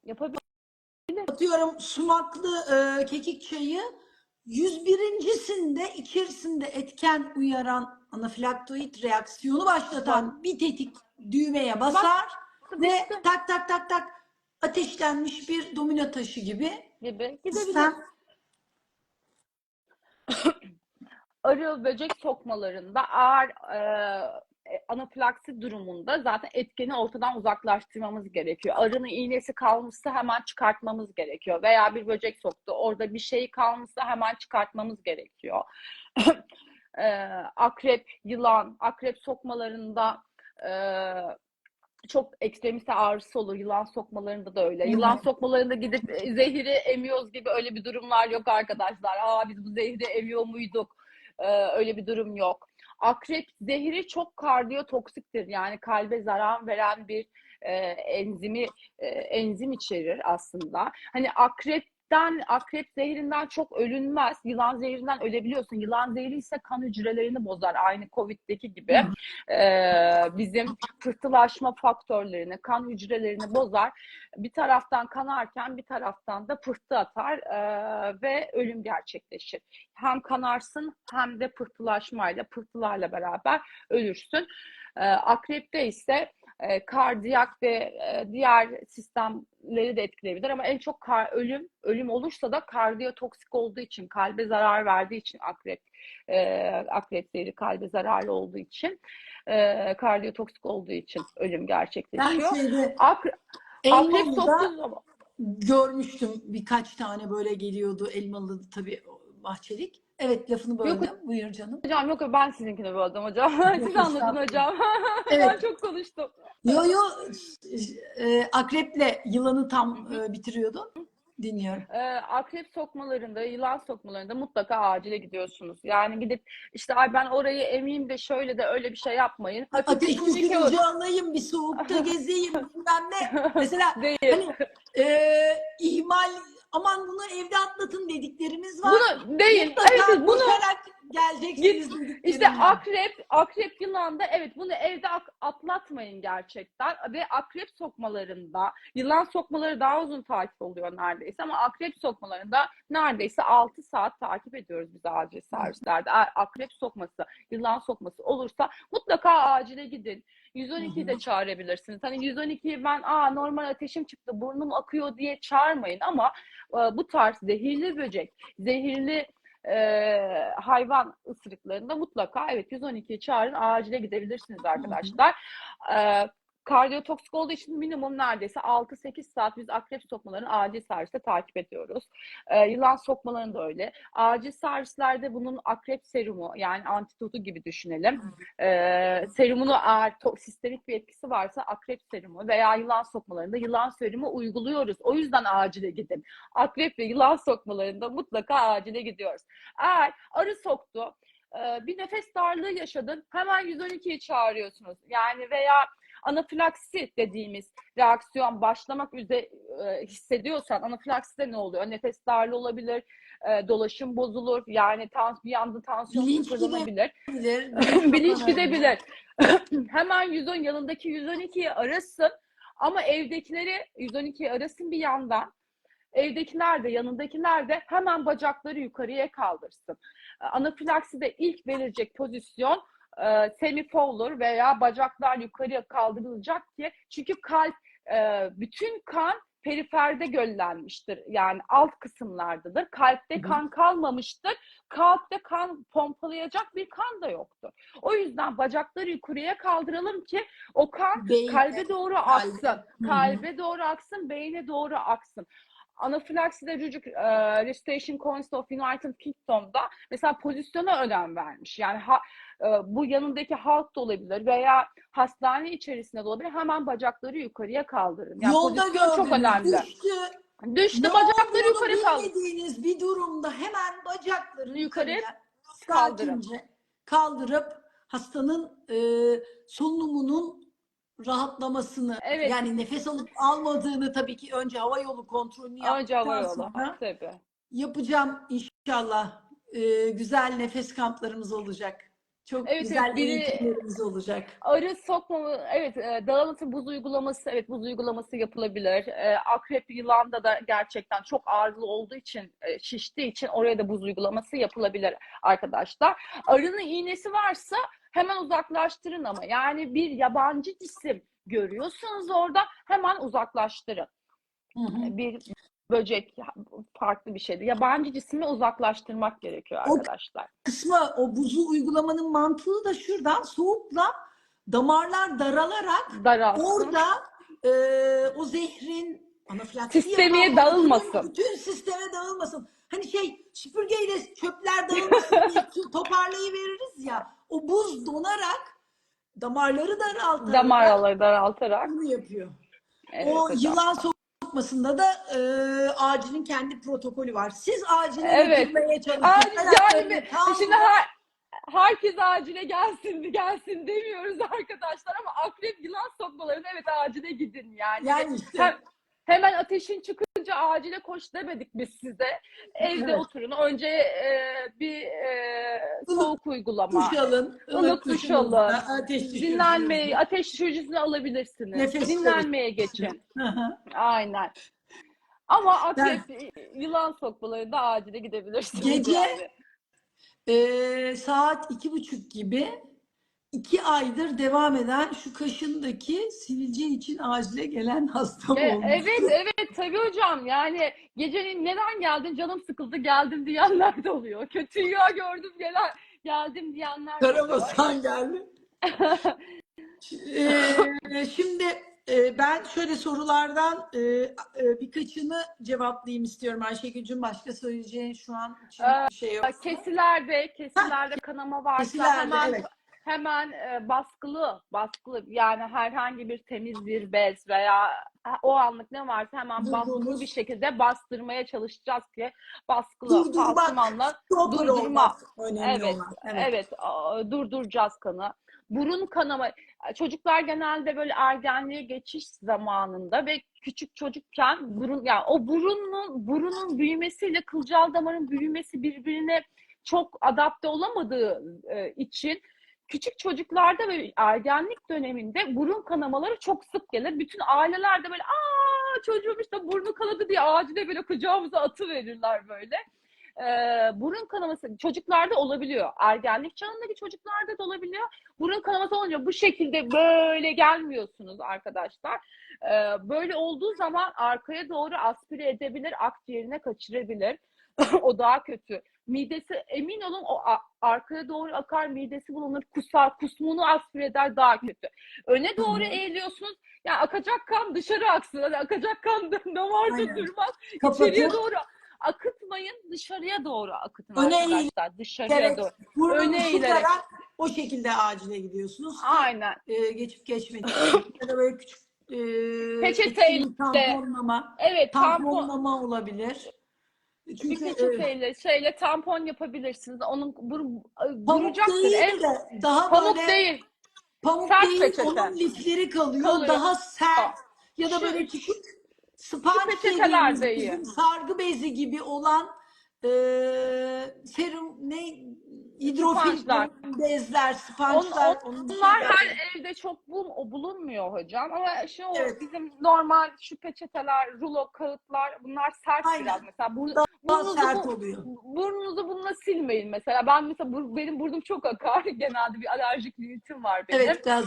yapabilir. atıyorum sumaklı kekik çayı 101.sinde içerisinde etken uyaran anafilaktoid reaksiyonu Bak, başlatan bir tetik düğmeye bak basar ve bitti tak tak tak tak ateşlenmiş bir domino taşı gibi gibi gidebilir. sistem. Arı böcek sokmalarında ağır anafilaksi durumunda zaten etkeni ortadan uzaklaştırmamız gerekiyor. Arının iğnesi kalmışsa hemen çıkartmamız gerekiyor. Veya bir böcek soktu, orada bir şey kalmışsa hemen çıkartmamız gerekiyor. Akrep, yılan, akrep sokmalarında çok ekstremiste ağrısı olur. Yılan sokmalarında da öyle. Yılan sokmalarında gidip zehri emiyoruz gibi öyle bir durumlar yok arkadaşlar. Biz bu zehri emiyor muyduk? Öyle bir durum yok. Akrep zehri çok kardiyotoksiktir. Yani kalbe zarar veren bir enzim içerir aslında. Hani akrep akrep zehrinden çok ölünmez. Yılan zehrinden ölebiliyorsun. Yılan zehri ise kan hücrelerini bozar. Aynı Covid'deki gibi. Bizim pıhtılaşma faktörlerini, kan hücrelerini bozar. Bir taraftan kanarken bir taraftan da pıhtı atar ve ölüm gerçekleşir. Hem kanarsın hem de pıhtılarla beraber ölürsün. Akrepte ise kardiyak ve diğer sistemleri de etkileyebilir ama en çok ölüm olursa da kardiyotoksik olduğu için, kalbe zarar verdiği için akrep zehri kalbe zararlı olduğu için, kardiyotoksik olduğu için ölüm Ben gerçekleşiyor. şeyde Akrep soktuğu Elmalı'da zaman görmüştüm, birkaç tane böyle geliyordu. Elmalı tabii bahçelik. Evet, lafını yok böldüm. Buyur canım. hocam, yok ben sizinkini böldüm hocam. Siz Yok, anladın estağfurullah. hocam. Evet. Ben çok konuştum. Yo yo, akreple yılanı tam bitiriyordun. Dinliyorum. Akrep sokmalarında, yılan sokmalarında mutlaka acile gidiyorsunuz. Yani gidip işte ay ben orayı emeyim de şöyle de öyle bir şey yapmayın. Hafif bir Ateş turnike düşürücü alayım, bir soğukta gezeyim bilmem ne. Mesela değil. hani ihmal, aman bunu evde atlatın dediklerimiz var. Bunu değil. Mutlaka Evet, bunu koşarak geleceksiniz dediklerimiz işte var. akrep yılanda evet bunu evde atlatmayın gerçekten ve akrep sokmalarında yılan sokmaları daha uzun takip oluyor neredeyse ama akrep sokmalarında neredeyse 6 saat takip ediyoruz biz acil servislerde. Akrep sokması, yılan sokması olursa mutlaka acile gidin. 112'yi de çağırabilirsiniz. Hani 112'yi ben normal ateşim çıktı, burnum akıyor diye çağırmayın ama bu tarz zehirli böcek, zehirli hayvan ısırıklarında mutlaka evet 112'yi çağırın, acile gidebilirsiniz arkadaşlar. Kardiyotoksik olduğu için minimum neredeyse 6-8 saat biz akrep sokmalarını acil serviste takip ediyoruz. Yılan sokmalarını da öyle. Acil servislerde bunun akrep serumu yani antidotu gibi düşünelim. Serumunu eğer sistemik bir etkisi varsa akrep serumu veya yılan sokmalarında yılan serumu uyguluyoruz. O yüzden acile gidin. Akrep ve yılan sokmalarında mutlaka acile gidiyoruz. Eğer arı soktu, bir nefes darlığı yaşadın, hemen 112'yi çağırıyorsunuz. Yani veya anafilaksi dediğimiz reaksiyon başlamak üzere hissediyorsan, anafilakside ne oluyor? Nefes darlığı olabilir, dolaşım bozulur, yani bir anda tansiyon Bilinç sıfırlanabilir, gidebilir, bilinç kapanabilir. gidebilir. Hemen yanındaki 112'yi arasın ama evdekileri 112'yi arasın bir yandan. Evdekiler de yanındakiler de hemen bacakları yukarıya kaldırsın. Anafilakside ilk verilecek pozisyon semi-fowler veya bacaklar yukarıya kaldırılacak ki çünkü bütün kan periferde göllenmiştir. Yani alt kısımlardadır. Kalpte kan kalmamıştır. Kalpte kan pompalayacak bir kan da yoktur. O yüzden bacakları yukarıya kaldıralım ki o kan kalbe doğru aksın. Kalbe doğru aksın, beyne doğru aksın. Anafilakside Restoration Council of United Kingdom'da mesela pozisyona önem vermiş. Yani bu yanındaki halk da olabilir veya hastane içerisinde de olabilir. Hemen bacakları yukarıya kaldırın. Yani Yolda pozisyon çok gördünüz, önemli. düştü, ne Bacakları olduğunu yukarı kaldır. bilmediğiniz bir durumda hemen bacaklarını Yukarı yukarıya kaldırın. sakince kaldırıp hastanın solunumunun rahatlamasını, Evet. yani nefes alıp almadığını tabii ki önce hava yolu kontrolünü Önce hava yaptıktan yolu. sonra Tabii. yapacağım inşallah. Güzel nefes kamplarımız olacak. Çok Evet, güzel biri eğitimlerimiz olacak. arı sokma, evet, dağıltı buz uygulaması, evet buz uygulaması yapılabilir. Akrep yılanda da gerçekten çok ağırlı olduğu için, şiştiği için oraya da buz uygulaması yapılabilir arkadaşlar. Arının iğnesi varsa hemen uzaklaştırın ama yani bir yabancı cisim görüyorsunuz orada hemen uzaklaştırın. Bir böcek farklı bir şeydi. Yabancı cismi uzaklaştırmak gerekiyor arkadaşlar. Kısmı, o buzu uygulamanın mantığı da şuradan: soğukla damarlar daralarak orada o zehrin anafilaksi Sistemiye yapan dağılmasın. bütün sisteme dağılmasın. Hani süpürgeyle çöpler dağılmasın diye toparlayıveririz ya. O buz donarak damarları Daraltarak bunu yapıyor. evet, O hocam. yılan sokmasında da acilin kendi protokolü var. Siz acile Evet. götürmeye çalışın. Yani şimdi herkes acile gelsin demiyoruz arkadaşlar ama akrep yılan sokmalarına evet acile gidin yani. Yani işte. Hemen ateşin çıkınca önce acile koş demedik biz size. Evde Evet. oturun. Önce bir soğuk uygulama, Duş alın. ılık Ilık duş duşunuzda alın. ateş düşürücünüzle. Dinlenmeyi, ateş düşürücüsünü alabilirsiniz. Nefes Dinlenmeye çalışın. geçin. Aynen. Ama Ben akrep, yılan sokmalarında acile gidebilirsiniz gece yani. saat 2:30 gibi 2 aydır devam eden şu kaşındaki sivilce için acile gelen hastam olmuştu. Evet tabii hocam. Yani gecenin neden geldin, canım sıkıldı geldim diyenler de oluyor. Kötü rüya gördüm geldim diyenler de oluyor. Karabasan geldi. Şimdi ben şöyle sorulardan birkaçını cevaplayayım istiyorum Ayşegül'cüm. Başka söyleyeceğin şu an için bir şey yoksa. Kesilerde kanama varsa Kesilerde, evet. hemen baskılı yani herhangi bir temiz bir bez veya o anlık ne varsa hemen baskılı bir şekilde bastırmaya çalışacağız ki baskılı pansumanla Stopper durdurma. olmak önemli Evet, olan. Evet. durduracağız kanı. Burun kanama. Çocuklar genelde böyle ergenliğe geçiş zamanında ve küçük çocukken yani o burunun büyümesiyle kılcal damarın büyümesi birbirine çok adapte olamadığı için küçük çocuklarda ve ergenlik döneminde burun kanamaları çok sık gelir. Bütün aileler de böyle çocuğum işte burnu kanadı diye acile böyle kucağımıza atıverirler böyle. Burun kanaması çocuklarda olabiliyor. Ergenlik çağındaki çocuklarda da olabiliyor. Burun kanaması olunca bu şekilde böyle gelmiyorsunuz arkadaşlar. Böyle olduğu zaman arkaya doğru aspire edebilir, akciğerine kaçırabilir. O daha kötü. Midesi emin olun o arkaya doğru akar, midesi bulunur, kusar, kusmunu aspire eder, daha kötü. Öne doğru eğiliyorsunuz. Yani akacak kan dışarı aksın. Hani akacak kan damarda durmaz. İçeriye doğru akıtmayın, dışarıya doğru akıtın arkadaşlar. Dışarıya doğru. Burnunu Öne eğilerek. sıkarak o şekilde acile gidiyorsunuz. Aynen. Geçip geçmek için. Ya da böyle küçük Peçeteyle. tamponlama. Evet, Tamponlama olabilir. bir Çünkü peçeteyle tampon yapabilirsiniz. Onun pamuk duracaktır. değil de daha Pamuk böyle değil. pamuk Sert değil, peçete. onun lifleri kalıyor. Daha sert ya da böyle küçük şu sponge peçeteler de dediğimiz iyi. bizim sargı bezi gibi olan serum hidrofil bezler, sponge'lar. Onlar her evde çok bulunmuyor hocam. Ama bizim normal şu peçeteler, rulo kağıtlar bunlar sert biraz. Mesela daha sert oluyor. burnunuzu bununla silmeyin mesela. Ben mesela benim burnum çok akar. Genelde bir alerjik rinitim var benim. Evet, gaz.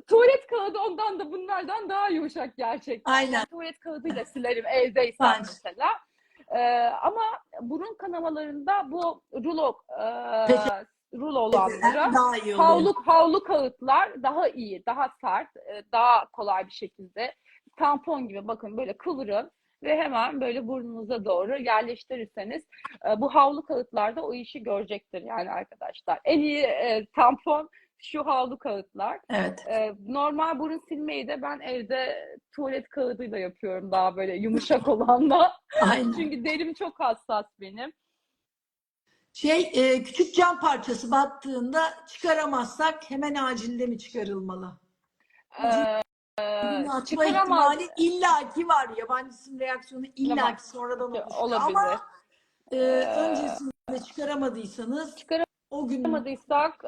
Tuvalet kağıdı ondan da bunlardan daha yumuşak gerçekten. Aynen. Ben tuvalet kağıdıyla silerim evdeysem mesela. Ama burun kanamalarında bu rulo olanlara havlu kağıtlar daha iyi, daha sert, daha kolay bir şekilde tampon gibi bakın böyle kıvırın ve hemen böyle burnunuza doğru yerleştirirseniz bu havlu kağıtlarda o işi görecektir yani arkadaşlar. En iyi tampon şu havlu kağıtlar. Evet. Normal burun silmeyi de ben evde tuvalet kağıdıyla yapıyorum daha böyle yumuşak olanla. Aynen. Çünkü derim çok hassas benim. Küçük cam parçası battığında çıkaramazsak hemen acilde mi çıkarılmalı? Bunu atma ihtimali illaki var. Yabancı cisim reaksiyonu illaki sonradan oluşuyor. Ama öncesinde çıkaramadıysanız o gün çıkaramadıysak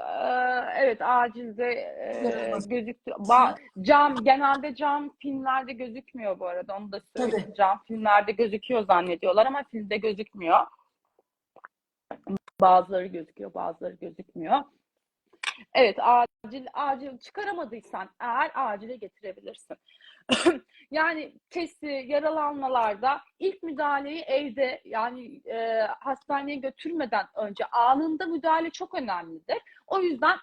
evet acilde gözüktü. Genelde cam filmlerde gözükmüyor bu arada. Onu da söyleyeyim. Tabii. Cam filmlerde gözüküyor zannediyorlar ama filmde gözükmüyor. Bazıları gözüküyor, bazıları gözükmüyor. Evet, acil çıkaramadıysan eğer acile getirebilirsin. Yani yaralanmalarda ilk müdahaleyi evde yani hastaneye götürmeden önce anında müdahale çok önemlidir. O yüzden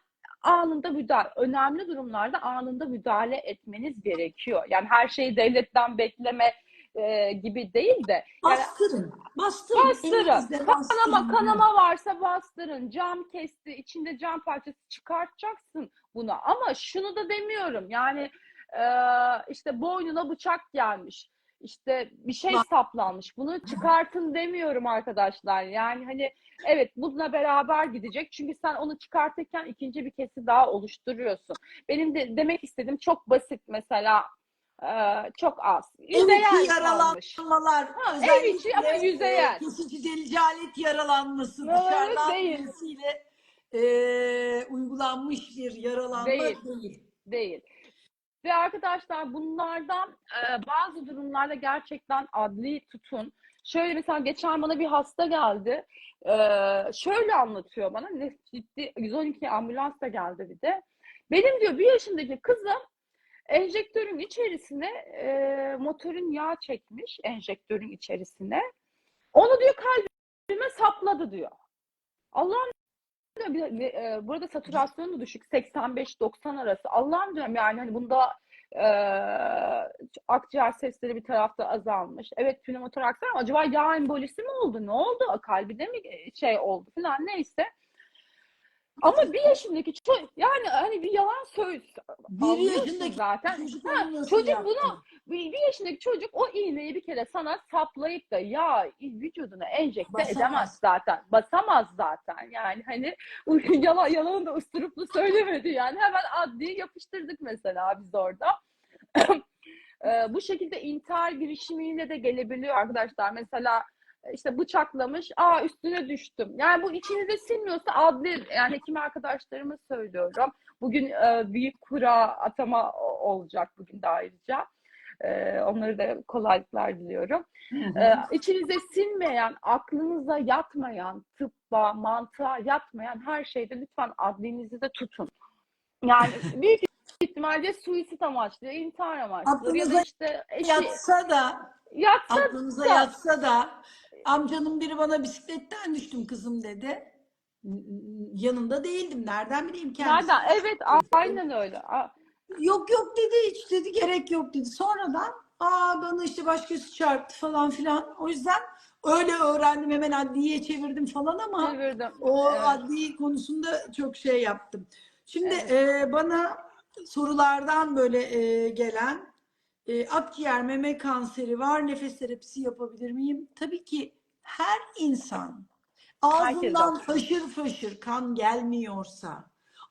önemli durumlarda anında müdahale etmeniz gerekiyor. Yani her şeyi devletten bekleme gibi değil de bastırın. Kanama varsa bastırın. Cam kesti, içinde cam parçası çıkartacaksın bunu. Ama şunu da demiyorum. Yani işte boynuna bıçak gelmiş. İşte bir şey saplanmış. Bunu çıkartın demiyorum arkadaşlar. Yani hani evet bununla beraber gidecek. Çünkü sen onu çıkartırken ikinci bir kesi daha oluşturuyorsun. Benim de demek istediğim çok basit mesela Çok az. Ev içi Yüzeyel kalmış. yaralanmalar, Ev içi ama özellikle yüzeyel. kesici delici alet yaralanması dışarıdan Değil. birisiyle uygulanmış bir yaralanma Değil. değil. Değil. Ve arkadaşlar bunlardan bazı durumlarda gerçekten adli tutun. Şöyle mesela geçen bana bir hasta geldi. Şöyle anlatıyor bana. Ciddi 112 ambulans da geldi bir de. Benim diyor 1 yaşındaki kızım enjektörün içerisine motorun yağ çekmiş enjektörün içerisine. Onu diyor kalbime sapladı diyor. Allah'ım diyor, burada satürasyonu düşük 85-90 arası. Allah'ım diyorum yani hani bunda e, akciğer sesleri bir tarafta azalmış. Evet pnömotoraks ama acaba yağ embolisi mi oldu? Ne oldu? Kalbide mi şey oldu falan neyse. Ama 1 yaşındaki çocuk yani hani bir yalan söylüyor. Bir Anlıyorsun yaşındaki zaten. çocuk onu nasıl Çocuk yaptı? bunu 1 yaşındaki çocuk o iğneyi bir kere sana saplayıp da ya vücuduna enjekte Basamaz. edemez zaten. Basamaz zaten. Yani hani yalanı da usturuplu söylemedi yani. Hemen adliyi yapıştırdık mesela biz orada. Bu şekilde intihar girişimiyle de gelebiliyor arkadaşlar. Mesela işte bıçaklamış, üstüne düştüm. Yani bu içinize sinmiyorsa adli, yani hekim arkadaşlarıma söylüyorum. Bugün büyük kura atama olacak bugün de ayrıca. Onları da kolaylıklar diliyorum. İçinize sinmeyen, aklınıza yatmayan, tıbba, mantığa yatmayan her şeyde lütfen adlinizi de tutun. Yani büyük ihtimalle suisit amaçlı, intihar amaçlı ya da Aklınıza işte eşi yatsa da yatsa aklınıza da yatsa da amcanın biri bana bisikletten düştüm kızım dedi. Yanında değildim. Nereden bileyim kendisi? nereden? Evet, aynen öyle. Yok yok dedi, hiç dedi, gerek yok dedi. Sonradan bana işte başkası çarptı falan filan. O yüzden öyle öğrendim, hemen adliyeye çevirdim falan ama Çevirdim. o Evet, adli konusunda çok şey yaptım. Şimdi evet. bana sorulardan böyle gelen akciğer meme kanseri var, nefes terapisi yapabilir miyim? Tabii ki her insan Herkes ağzından yapsın. faşır faşır kan gelmiyorsa,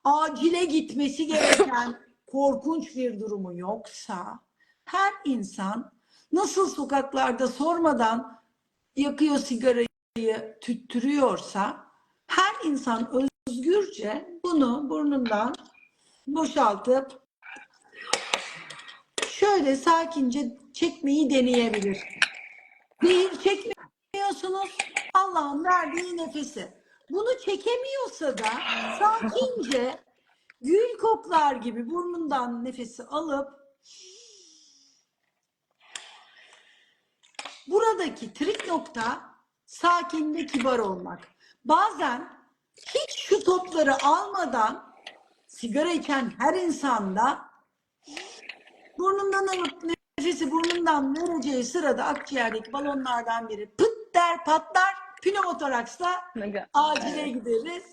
acile gitmesi gereken korkunç bir durumu yoksa, her insan nasıl sokaklarda sormadan yakıyor sigarayı, tüttürüyorsa, her insan özgürce bunu burnundan boşaltıp şöyle sakince çekmeyi deneyebilir. Zehir çekmiyorsunuz, Allah'ın verdiği nefesi. Bunu çekemiyorsa da sakince gül koklar gibi burnundan nefesi alıp buradaki trik nokta sakin ve kibar olmak. Bazen hiç şu topları almadan sigara içen her insanda burnundan alıp nefesi burnundan vereceği sırada akciğerdeki balonlardan biri pıt der patlar, pnömotoraksla acile Evet. gideriz.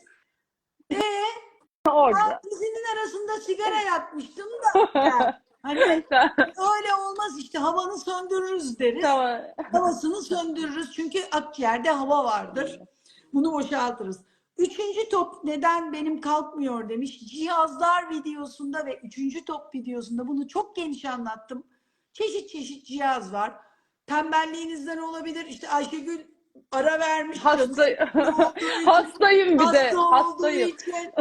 Orada. Dizinin arasında sigara yakmıştım da der. Hani öyle olmaz işte, havanı söndürürüz deriz. Tamam. Havasını söndürürüz çünkü akciğerde hava vardır. Bunu boşaltırız. Üçüncü top neden benim kalkmıyor demiş. Cihazlar videosunda ve üçüncü top videosunda bunu çok geniş anlattım. Çeşit çeşit cihaz var. Tembelliğinizden olabilir. İşte Ayşegül ara vermiş. Hastayım bir de. Hasta olduğu Hastayım. için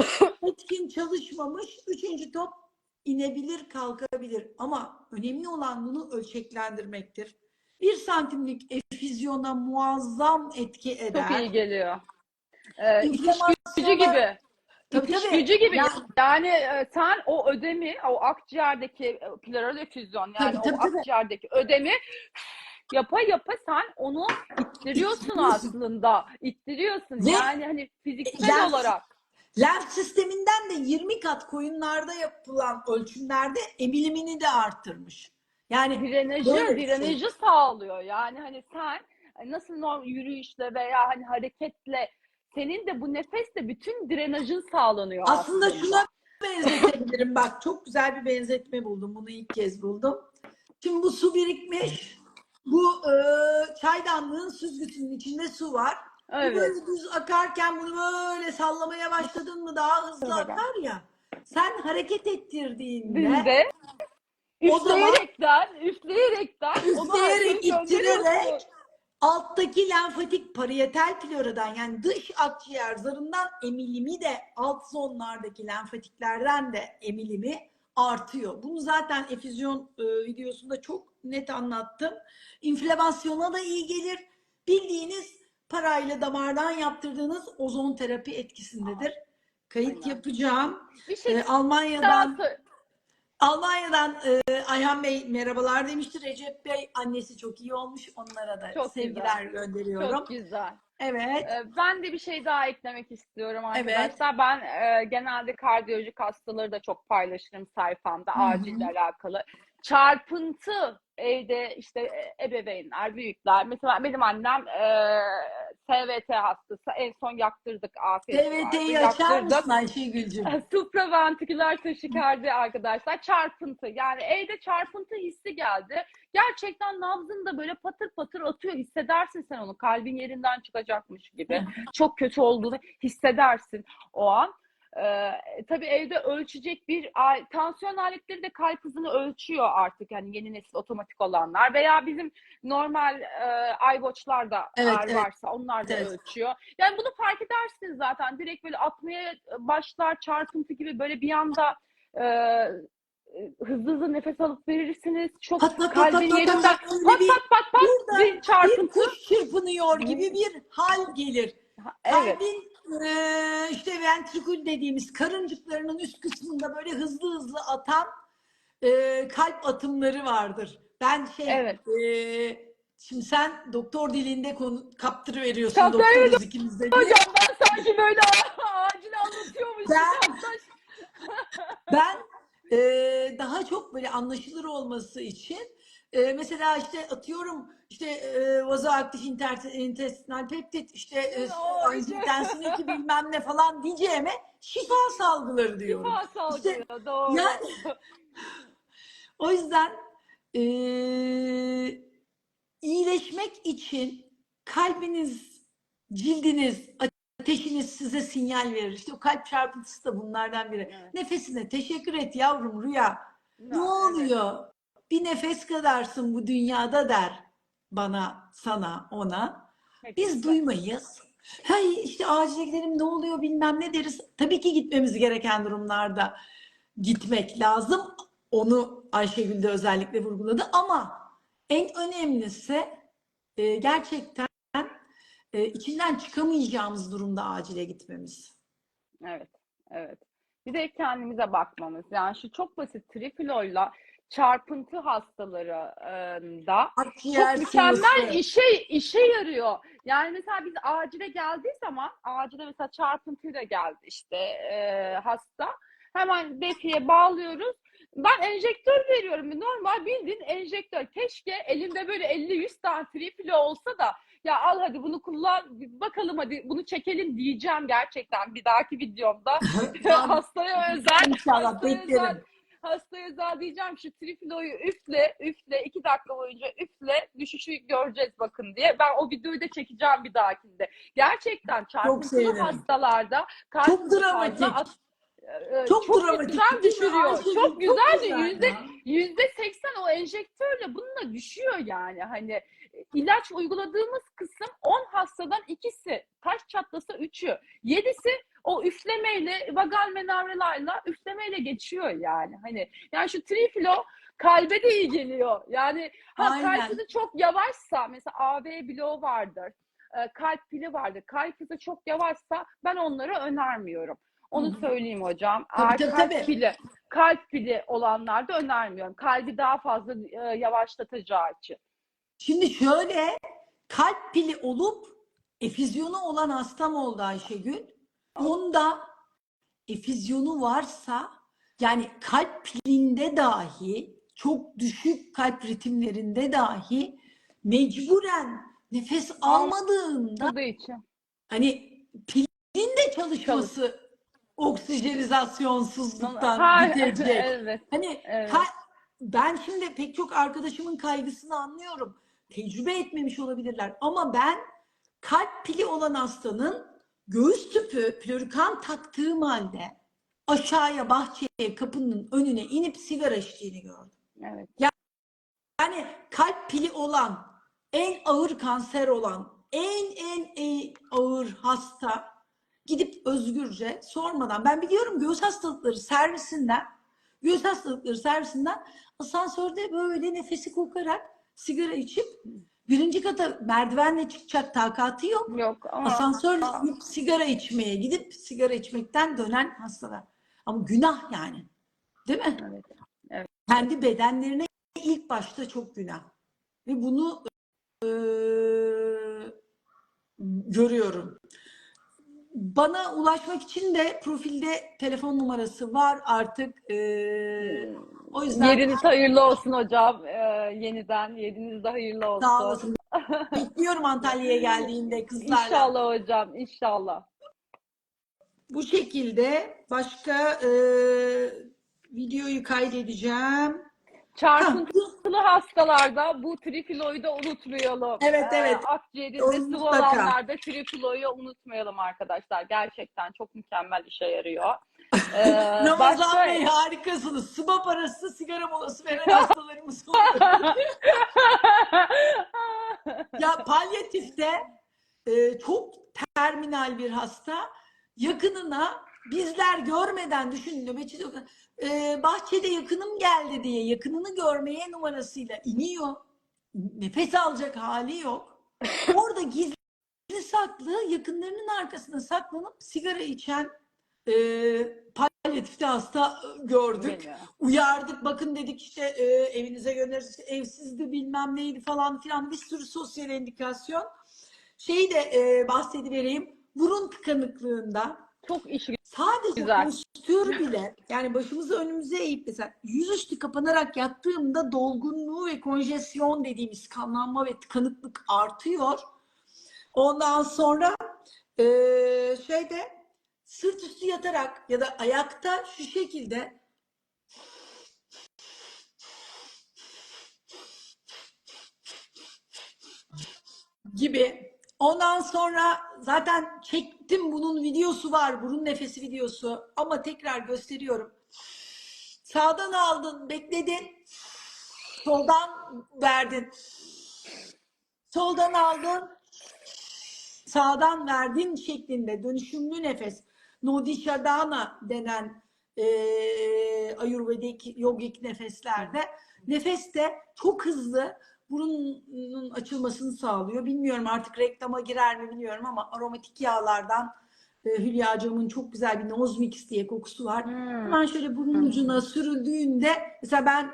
etkin çalışmamış. Üçüncü top inebilir, kalkabilir. Ama önemli olan bunu ölçeklendirmektir. 1 santimlik efüzyona muazzam etki eder. Çok iyi geliyor. İtiş gücü İnflamasyona gibi. tabii İtiş tabii. gücü gibi. Yani, Yani sen o ödemi, o akciğerdeki pleural efüzyon yani tabii o tabii. akciğerdeki ödemi yapa yapa sen onu ittiriyorsun aslında. İttiriyorsun. Ve Yani hani fiziksel olarak. lenf sisteminden de 20 kat koyunlarda yapılan ölçümlerde emilimini de arttırmış. Yani böyle bir şey. Direneci sağlıyor. Yani hani sen nasıl yürüyüşle veya hani hareketle senin de bu nefesle bütün drenajın sağlanıyor Aslında aslında. şuna benzetebilirim. Bak çok güzel bir benzetme buldum. Bunu ilk kez buldum. Şimdi bu su birikmiş. Bu çaydanlığın süzgüsünün içinde su var. Evet. Bu böyle düz akarken bunu böyle sallamaya başladın mı daha hızlı akar ya. Sen hareket ettirdiğinde O zaman üfleyerekten onu her üfleyerek, şeyi gönderiyorsunuz. ittirerek alttaki lenfatik parietal floradan, yani dış akciğer zarından emilimi de alt zonlardaki lenfatiklerden de emilimi artıyor. Bunu zaten efüzyon videosunda çok net anlattım. İnflamasyona da iyi gelir. Bildiğiniz parayla damardan yaptırdığınız ozon terapi etkisindedir. Kayıt Aynen. yapacağım. Bir şey Almanya'dan daha Almanya'dan Ayhan Bey merhabalar demişti. Recep Bey annesi çok iyi olmuş. Onlara da çok sevgiler güzel. gönderiyorum. Çok güzel. Evet. Ben de bir şey daha eklemek istiyorum Evet. arkadaşlar. Ben genelde kardiyolojik hastaları da çok paylaşırım sayfamda, acille alakalı. Çarpıntı evde işte ebeveynler, büyükler. Mesela benim annem SVT hastası. En son yaktırdık. Afiyet vardı. TVT'yi açar Yaktırdık. mısın Ayşegül'cüm? Supraventriküler taşikardi arkadaşlar. Çarpıntı. Yani evde çarpıntı hissi geldi. Gerçekten nabzın da böyle patır patır atıyor. Hissedersin sen onu. Kalbin yerinden çıkacakmış gibi. Çok kötü olduğunu hissedersin o an. Tabii evde ölçecek bir tansiyon aletleri de kalp hızını ölçüyor artık. Yani yeni nesil otomatik olanlar veya bizim normal iWatch'lar da Evet, eğer varsa onlar da evet. ölçüyor. Yani bunu fark edersiniz zaten. Direkt böyle atmaya başlar, çarpıntı gibi böyle bir anda hızlı hızlı nefes alıp verirsiniz. Çok Pat pat pat pat kalbin pat yerinden pat pat öyle bir pat pat pat burada bir bir çarpıntı. kuş çırpınıyor gibi bir hal gelir. Evet. Kalbin işte ventrikül dediğimiz karıncıklarının üst kısmında böyle hızlı hızlı atan kalp atımları vardır. Ben Evet. şimdi sen doktor dilinde kaptırıveriyorsun, Kaptırıyorum doktoruz ikimiz de diye. hocam, ben sanki böyle acil anlatıyormuş gibi. Ben daha çok böyle anlaşılır olması için mesela işte atıyorum işte vazoaktif intestinal peptit, işte angiotensin 2 bilmem ne falan diyeceğime şifa salgıları diyorum. Şifa salgılıyor, İşte doğru. yani o yüzden iyileşmek için kalbiniz, cildiniz, ateşiniz size sinyal verir. İşte o kalp çarpıntısı da bunlardan biri. Evet. Nefesine teşekkür et yavrum Rüya. Ne Evet. oluyor? Bir nefes kadarsın bu dünyada der bana, sana, ona. Biz Hepimize. duymayız. Hay işte acile gidelim, ne oluyor bilmem ne deriz. Tabii ki gitmemiz gereken durumlarda gitmek lazım. Onu Ayşegül de özellikle vurguladı ama en önemlisi gerçekten içinden çıkamayacağımız durumda acile gitmemiz. Evet, evet. Bir de kendimize bakmamız. Yani şu çok basit trifiloyla çarpıntı hastaları da çok Akciğer mükemmel sıvısı. işe yarıyor. Yani mesela biz acile geldiği zaman, acile mesela çarpıntıyla geldi işte hasta. Hemen defiye bağlıyoruz. Ben enjektör veriyorum. Normal bildiğin enjektör. Keşke elimde böyle 50-100 tane trifilo olsa da ya al hadi bunu kullan bakalım, hadi bunu çekelim diyeceğim gerçekten bir dahaki videomda. hastaya özel İnşallah beklerim. hastaya özel diyeceğim, şu trifiloyu üfle 2 dakika boyunca üfle, düşüşü göreceğiz bakın diye. Ben o videoyu da çekeceğim bir dahakinde. Gerçekten Çok çarpıntılı sevinirim. hastalarda kalp Çok hızı dramatik. fazla Çok çok dramatik güzel değil mi düşürüyor. Ayşegül? Çok güzel de güzel ya. %80 o enjektörle bununla düşüyor yani. Hani ilaç uyguladığımız kısım 10 hastadan ikisi, taş çatlasa 3'ü, 7'si o üflemeyle, vagal menavrelarla üflemeyle geçiyor yani. Hani yani şu trifilo kalbe de iyi geliyor. Yani kalp hızı çok yavaşsa, mesela AV bloğu vardır. Kalp pili vardır. Kalp hızı çok yavaşsa ben onları önermiyorum. Onu söyleyeyim hocam. Eğer Tabii. kalp pili olanlar da önermiyorum. Kalbi daha fazla yavaşlatacağı için. Şimdi şöyle, kalp pili olup efüzyonu olan hastam oldu Ayşegül. Onda efüzyonu varsa, yani kalp pilinde dahi, çok düşük kalp ritimlerinde dahi mecburen nefes almadığında için. hani pilin de çalışması oksijenizasyonsuzluktan bitecek. Evet. Hani Evet. ben şimdi pek çok arkadaşımın kaygısını anlıyorum. Tecrübe etmemiş olabilirler ama ben kalp pili olan hastanın göğüs tüpü plurikan taktığım halde aşağıya bahçeye kapının önüne inip sigara içtiğini gördüm. Evet. Yani kalp pili olan, en ağır kanser olan, en ağır hasta gidip özgürce sormadan, ben biliyorum göğüs hastalıkları servisinden asansörde böyle nefesi kokarak sigara içip birinci kata merdivenle çıkacak takatı yok. Yok ama Asansörle sigara içmeye gidip sigara içmekten dönen hastalar. Ama günah yani. Değil mi? evet. Evet. Kendi bedenlerine ilk başta çok günah. Ve bunu görüyorum. Bana ulaşmak için de profilde telefon numarası var artık. O yüzden Yeriniz hayırlı olsun hocam. Yeniden yeriniz de hayırlı sağ olsun. olasın. Bekliyorum Antalya'ya geldiğinde kızlarla. İnşallah hocam, inşallah. Bu şekilde başka videoyu kaydedeceğim. Ha, Çarpıntılı hastalarda bu trifiloyu da unutmayalım. evet. Akciğerinde Onu sıvı mutlaka. olanlarda trifiloyu unutmayalım arkadaşlar. Gerçekten çok mükemmel işe yarıyor. Ramazan Başka Bey harikasınız. Sıba parası sigara molası veren hastalarımız oluyor. Ya palyatifte çok terminal bir hasta yakınına bizler görmeden düşünün nöbetçi bahçede yakınım geldi diye yakınını görmeye numarasıyla iniyor. Nefes alacak hali yok. Orada gizli saklı yakınlarının arkasına saklanıp sigara içen e, palyatifte hasta gördük. Geliyor. Uyardık. Bakın dedik işte evinize göndeririz. Evsizdi bilmem neydi falan filan bir sürü sosyal indikasyon. Şeyi de bahsedivereyim. Burun tıkanıklığında Çok iş sadece güzel. postür bile yani başımızı önümüze eğip mesela yüzüstü kapanarak yattığımda dolgunluğu ve konjesyon dediğimiz kanlanma ve tıkanıklık artıyor. Ondan sonra sırt üstü yatarak ya da ayakta şu şekilde gibi. Ondan sonra zaten çektim bunun videosu var. Burun nefesi videosu ama tekrar gösteriyorum. Sağdan aldın, bekledin. Soldan verdin. Soldan aldın, sağdan verdin şeklinde dönüşümlü nefes. Nadi Shodhana denen Ayurvedik yogik nefeslerde nefes de çok hızlı burunun açılmasını sağlıyor. Bilmiyorum artık reklama girer mi bilmiyorum ama aromatik yağlardan Hülya'cığımın çok güzel bir Nose Mix diye kokusu var. Hemen şöyle burun ucuna sürüldüğünde mesela ben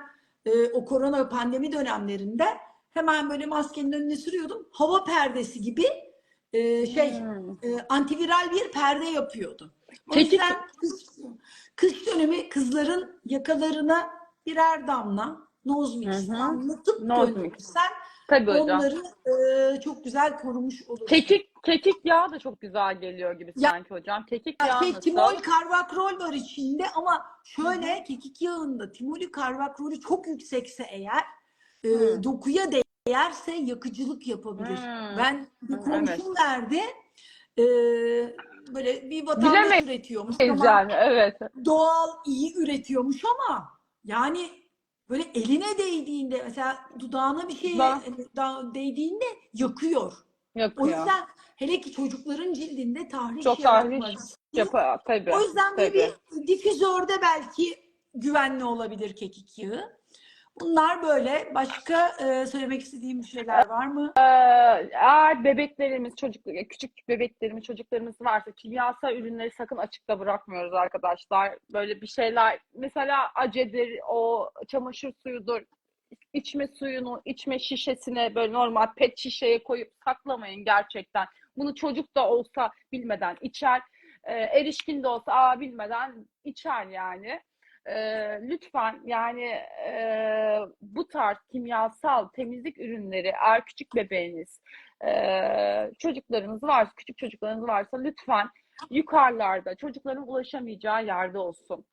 o korona pandemi dönemlerinde hemen böyle maskenin önüne sürüyordum. Hava perdesi gibi antiviral bir perde yapıyordu. O Kekik yüzden kış dönemi kızların yakalarına birer damla Nose Mix anlatıp Nozmix. gönderirsen Tabii hocam. onları çok güzel korumuş olursun. Kekik yağı da çok güzel geliyor gibi Ya sanki hocam. Kekik yağı timol nasıl? karvakrol var içinde ama şöyle kekik yağında timoli karvakrolü çok yüksekse eğer dokuya değerse yakıcılık yapabilir. Ben bir Evet. komşum verdi e, böyle bir vatandaş Bilemeyiz üretiyormuş ama yani. Evet. doğal iyi üretiyormuş ama yani böyle eline değdiğinde mesela dudağına bir şey Da değdiğinde yakıyor. O yakıyor. yüzden hele ki çocukların cildinde tahriş Çok tahriş yaratma riski. yapar. O Tabii. yüzden Tabii. bir difüzörde belki güvenli olabilir kekik yağı. Bunlar böyle. Başka söylemek istediğim şeyler var mı? Eğer bebeklerimiz, küçük bebeklerimiz, çocuklarımız varsa kimyasal ürünleri sakın açıkta bırakmıyoruz arkadaşlar. Böyle bir şeyler, mesela acedir, o çamaşır suyudur, içme suyunu, içme şişesine böyle normal pet şişeye koyup saklamayın gerçekten. Bunu çocuk da olsa bilmeden içer, erişkin de olsa bilmeden içer yani. Lütfen yani bu tarz kimyasal temizlik ürünleri eğer küçük bebeğiniz çocuklarınız varsa, küçük çocuklarınız varsa lütfen yukarılarda çocukların ulaşamayacağı yerde olsun.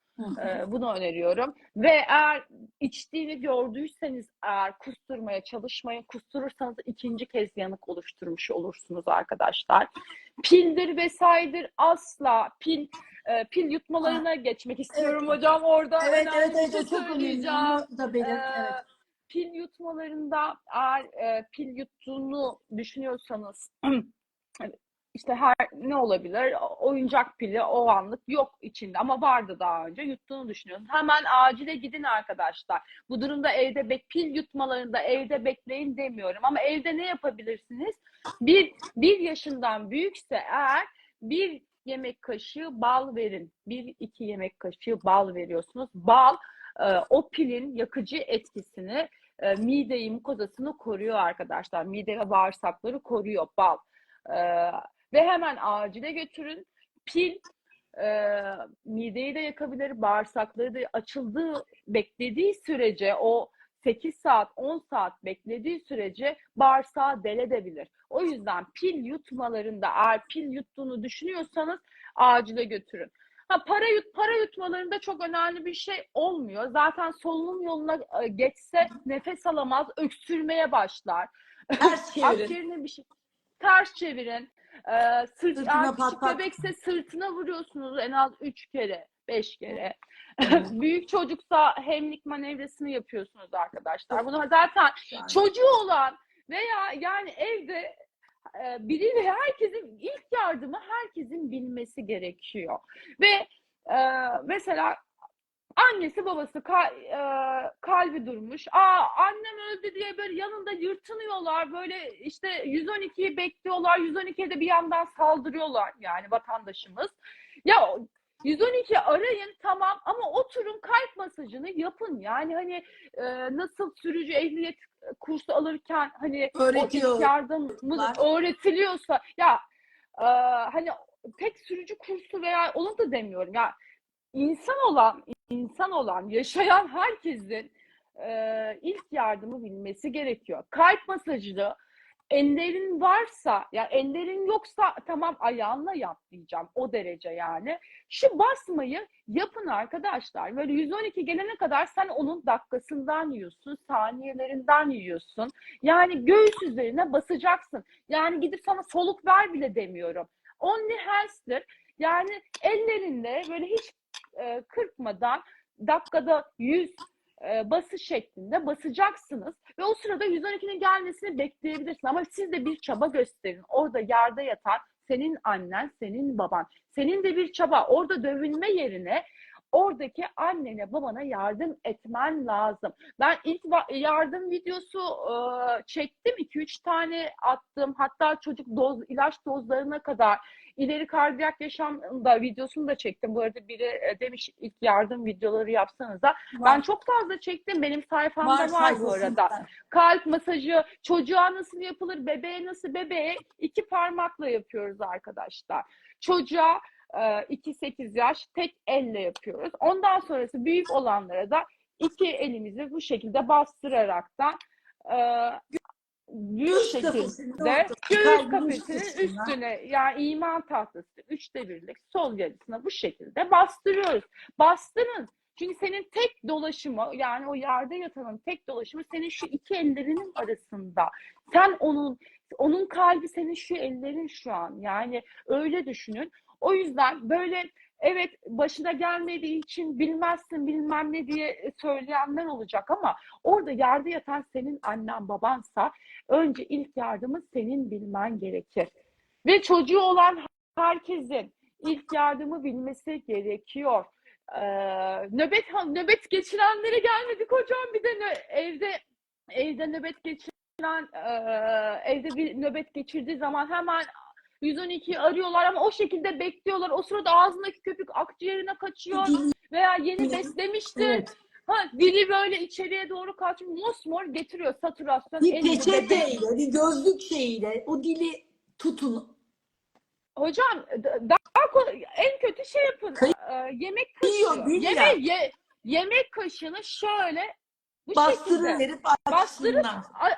Bunu öneriyorum. Ve eğer içtiğini gördüyseniz eğer kusturmaya çalışmayın. Kusturursanız ikinci kez yanık oluşturmuş olursunuz arkadaşlar. Pildir vesairedir asla pil pil yutmalarına geçmek istiyorum Evet. hocam. Orada Evet, önemli bir evet, şey o çok önemli. söyleyeceğim. Onu da E, belirt. Evet. Pil yutmalarında eğer pil yuttuğunu düşünüyorsanız işte her ne olabilir? Oyuncak pili o anlık yok içinde ama vardı daha önce. Yuttuğunu düşünüyorsun. Hemen acile gidin arkadaşlar. Bu durumda pil yutmalarında evde bekleyin demiyorum. Ama evde ne yapabilirsiniz? Bir yaşından büyükse eğer bir yemek kaşığı bal verin. 1-2 yemek kaşığı bal veriyorsunuz. Bal o pilin yakıcı etkisini mideyi, mukozasını koruyor arkadaşlar. Mide ve bağırsakları koruyor bal. E, Ve hemen acile götürün. Pil mideyi de yakabilir, bağırsakları da açıldığı, beklediği sürece o 8 saat, 10 saat beklediği sürece bağırsağı deledebilir. O yüzden pil yutmalarında eğer pil yuttuğunu düşünüyorsanız acile götürün. Para yutmalarında çok önemli bir şey olmuyor. Zaten solunum yoluna geçse nefes alamaz, öksürmeye başlar. Ters çevirin. Akciğerine bir şey ters çevirin. Sırtına Küçük pat pat. bebekse sırtına vuruyorsunuz en az 3 kere, 5 kere. Evet. Büyük çocuksa hemlik manevrasını yapıyorsunuz arkadaşlar. Bunu zaten Yani. çocuğu olan veya yani evde biri herkesin ilk yardımı herkesin bilmesi gerekiyor. Ve mesela annesi babası kalbi durmuş. Annem öldü diye böyle yanında yırtınıyorlar. Böyle işte 112'yi bekliyorlar. 112'ye de bir yandan saldırıyorlar yani vatandaşımız. Ya 112 arayın tamam ama oturun kalp masajını yapın. Yani hani nasıl sürücü ehliyet kursu alırken hani o ilk yardımımız öğretiliyorsa ya hani tek sürücü kursu veya onu da demiyorum ya insan olan, yaşayan herkesin ilk yardımı bilmesi gerekiyor. Kalp masajı, ellerin varsa, yani ellerin yoksa tamam ayağınla yap diyeceğim. O derece yani. Şu basmayı yapın arkadaşlar. Böyle 112 gelene kadar sen onun dakikasından yiyorsun, saniyelerinden yiyorsun. Yani göğüs üzerine basacaksın. Yani gidip sana soluk ver bile demiyorum. Only hands'tir. Yani ellerinde böyle hiç kırpmadan dakikada 100 basış şeklinde basacaksınız ve o sırada 112'nin gelmesini bekleyebilirsin ama siz de bir çaba gösterin. Orada yerde yatan senin annen, senin baban. Senin de bir çaba. Orada dövülme yerine oradaki annene, babana yardım etmen lazım. Ben ilk yardım videosu çektim. 2-3 tane attım. Hatta çocuk ilaç dozlarına kadar ileri kardiyak yaşamda videosunu da çektim. Bu arada biri demiş ilk yardım videoları yapsanız da. Ben çok fazla çektim. Benim sayfamda var bu arada. Kalp masajı, çocuğa nasıl yapılır, bebeğe nasıl? Bebeğe 2 parmakla yapıyoruz arkadaşlar. Çocuğa 2-8 yaş tek elle yapıyoruz. Ondan sonrası büyük olanlara da 2 elimizi bu şekilde bastıraraktan büyük şekilde göğüs kafesinin üstüne yani iman tahtası 3'te 1'lik sol yarısına bu şekilde bastırıyoruz. Bastırın. Çünkü senin tek dolaşımı yani o yerde yatanın tek dolaşımı senin şu 2 ellerinin arasında. Sen onun kalbi senin şu ellerin şu an. Yani öyle düşünün. O yüzden böyle evet başına gelmediği için bilmezsin bilmem ne diye söyleyenler olacak ama orada yerde yatan senin annen babansa önce ilk yardımı senin bilmen gerekir. Ve çocuğu olan herkesin ilk yardımı bilmesi gerekiyor. Nöbet geçirenlere gelmedik hocam bir de evde nöbet geçiren evde bir nöbet geçirdiği zaman hemen 112'yi arıyorlar ama o şekilde bekliyorlar. O sırada ağzındaki köpük akciğerine kaçıyor veya yeni beslemiştir. Evet. Dili böyle içeriye doğru kaçmış, mosmor getiriyor saturasyon. Bir peçeteyle, bir gözlük şeyiyle o dili tutun. Hocam en kötü şey yapın. Yemek kaşığı. Yemek kaşığını şöyle bu şekilde verip bastırıp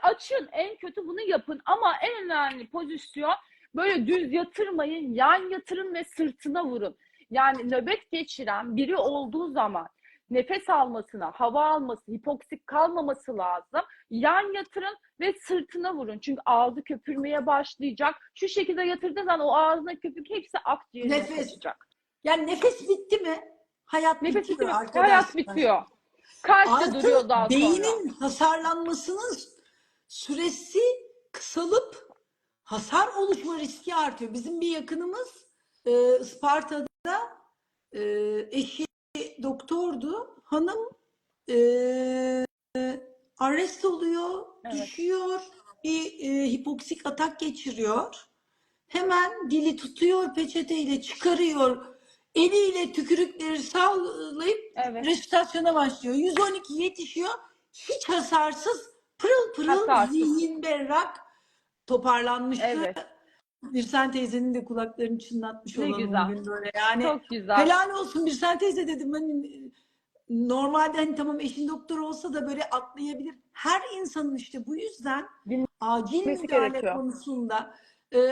açın. En kötü bunu yapın. Ama en önemli pozisyon böyle düz yatırmayın. Yan yatırın ve sırtına vurun. Yani nöbet geçiren biri olduğu zaman nefes almasına, hava alması, hipoksik kalmaması lazım. Yan yatırın ve sırtına vurun. Çünkü ağzı köpürmeye başlayacak. Şu şekilde yatırdığınız zaman o ağzına köpük hepsi akciğerine kaçacak. Yani nefes bitti mi? Hayat Nefes bitiyor bitti mi? Hayat arkadaşlar. bitiyor. Kalp de Artı duruyor daha sonra. beynin hasarlanmasının süresi kısalıp hasar oluşma riski artıyor. Bizim bir yakınımız Isparta'da eşi doktordu. Hanım arrest oluyor, Evet. düşüyor, bir hipoksik atak geçiriyor. Hemen dili tutuyor, peçeteyle çıkarıyor. Eliyle tükürükleri sallayıp Evet. resitasyona başlıyor. 112 yetişiyor. Hiç hasarsız, pırıl pırıl, Hatarsız. zihin berrak toparlanmıştı. Evet. Birsen teyzenin de kulaklarını çınlatmış Ne olalım güzel. bugün böyle. Yani Çok güzel. helal olsun Birsen teyze dedim. Hani normalde hani tamam eşin doktor olsa da böyle atlayabilir. Her insanın işte bu yüzden acil Bilmesi müdahale gerekiyor. konusunda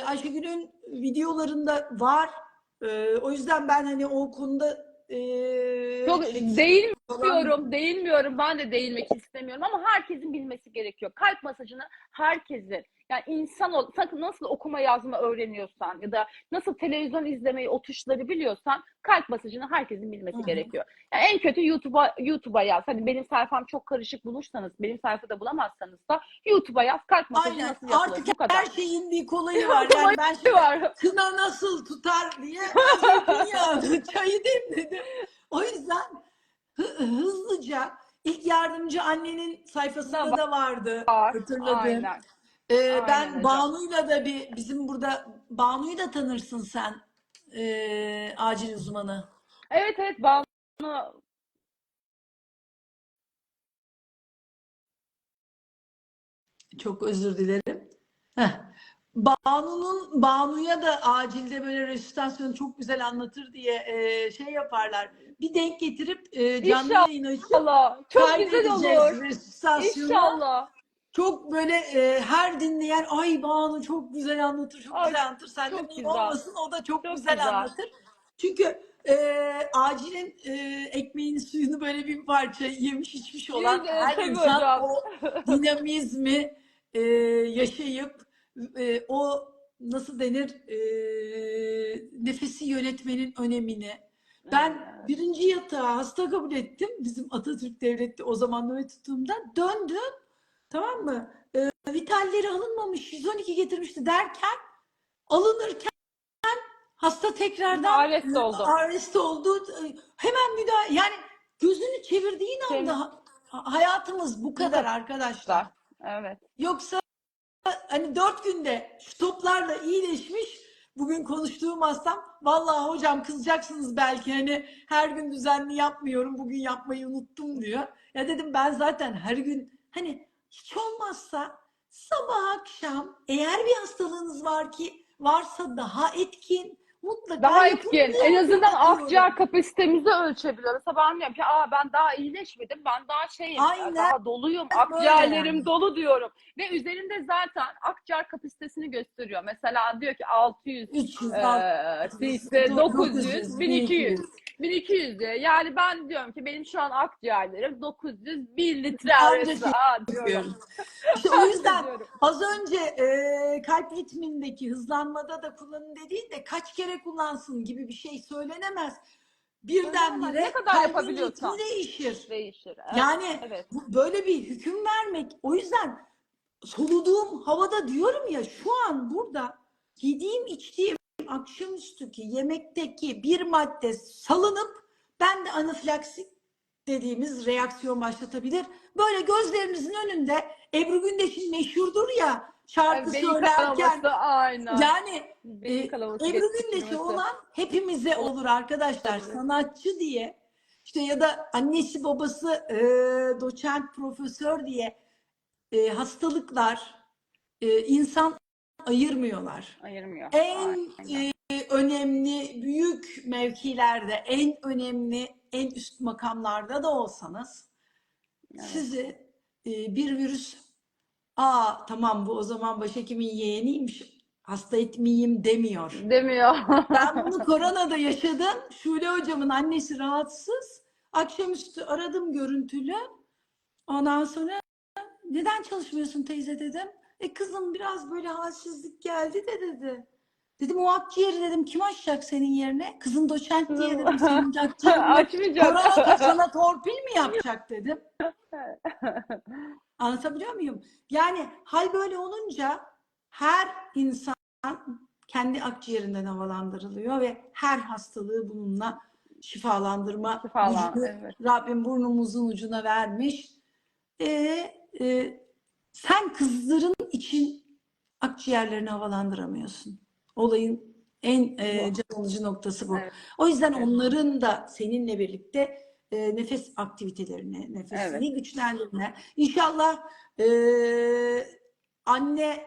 Ayşegül'ün videolarında var. O yüzden ben hani o konuda Çok hiç risk falan değinmiyorum. Ben de değinmek istemiyorum ama herkesin bilmesi gerekiyor. Kalp masajını herkesin, yani sakın nasıl okuma yazma öğreniyorsan ya da nasıl televizyon izlemeyi, o tuşları biliyorsan kalp masajını herkesin Hı bilmesi hı. gerekiyor. Yani en kötü YouTube'a yaz. Hani benim sayfam çok karışık bulursanız, benim sayfada bulamazsanız da YouTube'a yaz, kalp masajı Aynen. nasıl yapılır. Artık Bu kadar. her şeyin bir kolayı var. Kolay Yani ben şimdi var. kına nasıl tutar diye ben zeytinyağlı çayı demledim. O yüzden hızlıca ilk yardımcı annenin Da sayfasında da vardı var. hatırladığım. Aynen. Aynen Ben hocam. Banu'yla da bizim burada Banu'yu da tanırsın sen, acil uzmanı. Evet, evet, Banu. Çok özür dilerim. Heh. Banu'ya da acilde böyle resitasyonu çok güzel anlatır diye şey yaparlar. Bir denk getirip canlı yayın açıp İnşallah. Çok güzel kaydedeceğiz olur. resitasyonu. İnşallah. Çok böyle her dinleyen ay Banu çok güzel anlatır, çok Ay, güzel anlatır. Senden çok iyi güzel. olmasın o da çok Çok güzel güzel. anlatır. Çünkü acilin ekmeğini suyunu böyle bir parça yemiş içmiş olan her Tabii insan hocam. o dinamizmi yaşayıp o nasıl denir nefesi yönetmenin önemini. Ben Evet. birinci yatağa hasta kabul ettim. Bizim Atatürk Devleti o zaman nöbet tuttuğumda döndüm. Tamam mı? Vitalleri alınmamış 112 getirmişti derken alınırken hasta tekrardan Arrest oldu. arrest oldu. Hemen müdahale yani gözünü çevirdiğin Temiz. anda hayatımız bu Bu kadar arkadaşlar. kadar. Evet. Yoksa hani 4 günde şu toplarla iyileşmiş bugün konuştuğum hastam vallahi hocam kızacaksınız belki hani her gün düzenli yapmıyorum bugün yapmayı unuttum diyor. Ya dedim ben zaten her gün hani hiç olmazsa sabah akşam eğer bir hastalığınız varsa daha etkin mutlaka Daha yapın etkin. En azından diyorum. akciğer kapasitemizi ölçebiliyoruz. Mesela ben diyorum ki ben daha iyileşmedim. Ben daha şeyim, Aynen daha doluyum. böyle yani. Akciğerlerim dolu diyorum. Ve üzerinde zaten akciğer kapasitesini gösteriyor. Mesela diyor ki 600 300, cc, 900, 900, 1200. 1200. 1200 diyor. Yani ben diyorum ki benim şu an akciğerlerim 900 1 litre Anca arası. şey Diyorum. yapıyorum. İşte o Anca yüzden diyorum. az önce kalp ritmindeki hızlanmada da kullanın dediğinde kaç kere kullansın gibi bir şey söylenemez. Söylenemez. Ne Birdenbire kadar kalbin ritmi yapabiliyorsan değişir. değişir. Evet. Yani Evet. böyle bir hüküm vermek. O yüzden soluduğum havada diyorum ya şu an burada yediğim içtiğim akşamüstüki yemekteki bir madde salınıp ben de anafilaksi dediğimiz reaksiyon başlatabilir. Böyle gözlerinizin önünde Ebru Gündeş'in meşhurdur ya şarkı Beyin söylerken kanaması aynen. yani Beyin kanaması Ebru Gündeş'i geçirmesi olan hepimize olur arkadaşlar. olabilir. Sanatçı diye işte ya da annesi babası doçent profesör diye hastalıklar insan ayırmıyorlar. Ayırmıyor. En Aynen. önemli büyük mevkilerde, en önemli en üst makamlarda da olsanız Evet. sizi bir virüs tamam bu o zaman başhekimin yeğeniymiş hasta etmeyeyim demiyor. Demiyor. Ben bunu koronada yaşadım. Şule hocamın annesi rahatsız. Akşamüstü aradım görüntülü. Ondan sonra neden çalışmıyorsun teyze dedim. Kızım biraz böyle halsizlik geldi de dedi. Dedim o akciğeri dedim kim açacak senin yerine? Kızın doçent diye Kızım dedim senin akciğerini açmayacak. korona sana torpil mi yapacak dedim. Anlatabiliyor muyum? Yani hal böyle olunca her insan kendi akciğerinden havalandırılıyor ve her hastalığı bununla şifalandırma Falan, gücü evet. Rabbim burnumuzun ucuna vermiş. Sen kızların için akciğerlerini havalandıramıyorsun. Olayın en Bu. can alıcı noktası bu. Evet, O yüzden evet, onların da seninle birlikte nefes aktivitelerini, evet. nefesini güçlendirme. İnşallah e, anne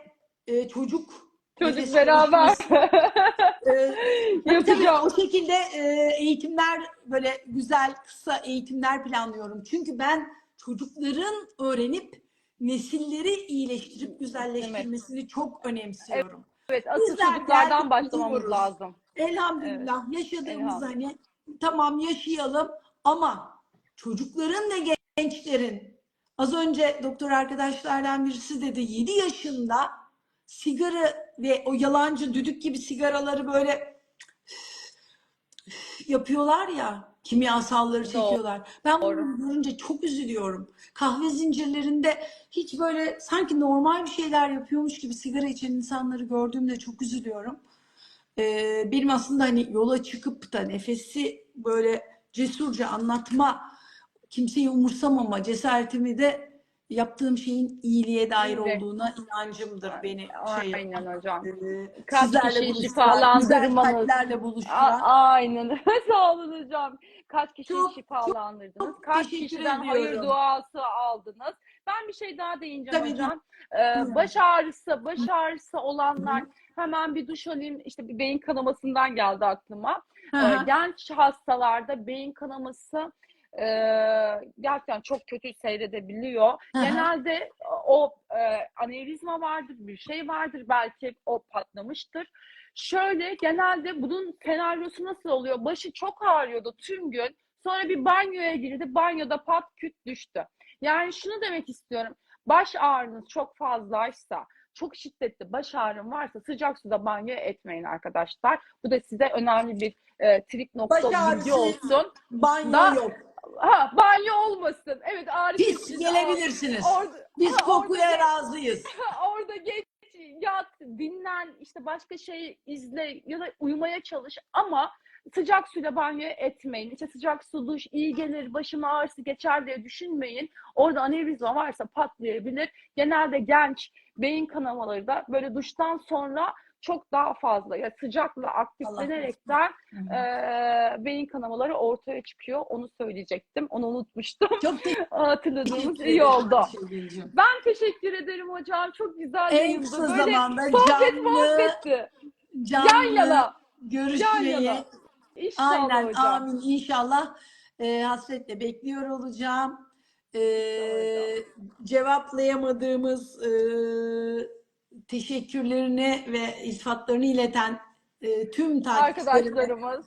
çocuk Çocuk nefes beraber çalışması tabii o yapacağım. şekilde eğitimler böyle güzel kısa eğitimler planlıyorum. Çünkü ben çocukların öğrenip nesilleri iyileştirip Evet, güzelleştirmesini çok önemsiyorum. evet. Asıl Bizler çocuklardan geldik başlamamız gidiyoruz. lazım. Evet, Elhamdülillah yaşadığımız elhamdülillah. hani tamam yaşayalım ama çocukların ve gençlerin az önce doktor arkadaşlardan birisi dedi 7 yaşında sigara ve o yalancı düdük gibi sigaraları böyle yapıyorlar ya, kimyasalları Doğru. çekiyorlar. Ben bunu görünce çok üzülüyorum. Kahve zincirlerinde hiç böyle sanki normal bir şeyler yapıyormuş gibi sigara içen insanları gördüğümde çok üzülüyorum. Benim aslında hani yola çıkıp da nefesi böyle cesurca anlatma, kimseyi umursamama cesaretimi de yaptığım şeyin iyiliğe dair İyilik. olduğuna inancımdır beni şey yapan. Aynen hocam. Kaç Sizlerle kişiyi buluşturan, güzel şifalandırmanız. kalplerle buluşturan. Aynen. Sağ olun hocam. Kaç kişiyi Çok çok şifalandırdınız? çok Kaç teşekkür kişiden hayır ediyorum. duası aldınız? Ben bir şey daha değineceğim Tabii hocam. dinliyorum. Baş ağrısı olanlar hemen bir duş alayım. İşte bir beyin kanamasından geldi aklıma. Hı hı. Genç hastalarda beyin kanaması e, gerçekten çok kötü seyredebiliyor. Hı hı. Genelde o anevrizma vardır, bir şey vardır, belki o patlamıştır. Şöyle genelde bunun senaryosu nasıl oluyor? Başı çok ağrıyordu tüm gün. Sonra bir banyoya girdi. Banyoda pat küt düştü. Yani şunu demek istiyorum. Baş ağrınız çok fazlaysa, çok şiddetli baş ağrım varsa sıcak suda banyo etmeyin arkadaşlar. Bu da size önemli bir trik Baş nokta bilgi ağrısı olsun. banyo Da yok. banyo olmasın. Evet, ağrı Pis kesicinde gelebilirsiniz. orada Biz orada kokuya razıyız. orada geç, yat, dinlen, işte başka şey izle ya da uyumaya çalış ama sıcak suyla banyo etmeyin. İşte sıcak su duş iyi gelir, başım ağrısı geçer diye düşünmeyin. Orada anevrizma varsa patlayabilir. Genelde genç beyin kanamaları da böyle duştan sonra çok daha fazla ya sıcakla Allah korusun. aktiflenerekten beyin kanamaları ortaya çıkıyor. Onu söyleyecektim. Onu unutmuştum. Çok Hatırladığımız teşekkür iyi ederim oldu. Ayşegül'cüğüm. Ben teşekkür ederim hocam. Çok güzel En yayındı. kısa Böyle zamanda sohbet muhabbetti. Yan canlı yana. Yan görüşmeyi yana. İnşallah aynen hocam. amin inşallah hasretle bekliyor olacağım. İnşallah hocam. Cevaplayamadığımız teşekkürlerini ve iltifatlarını ileten tüm takipçilerime Arkadaşlarımız.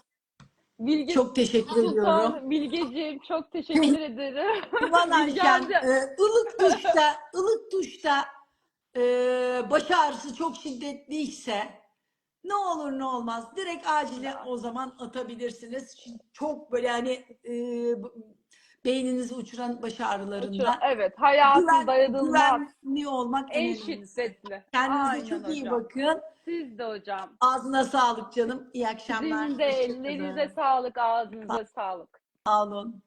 Bilge çok teşekkür ediyorum. Sultan Bilgeciğim çok teşekkür ederim. Ivan Bilge Ayşen, amca. ılık duşta baş ağrısı çok şiddetliyse ne olur ne olmaz direkt acile o zaman atabilirsiniz. Çünkü çok böyle hani beyninizi uçuran baş ağrılarında Evet, hayatın dayanılmaz. güvenli olmak en En önemlisi. şiddetli. Kendinize Aynen çok iyi hocam. bakın. Siz de hocam. Ağzına sağlık canım. İyi akşamlar. Sizin de ellerinize Hoşçakalın. sağlık, ağzınıza sağlık. Sağ olun.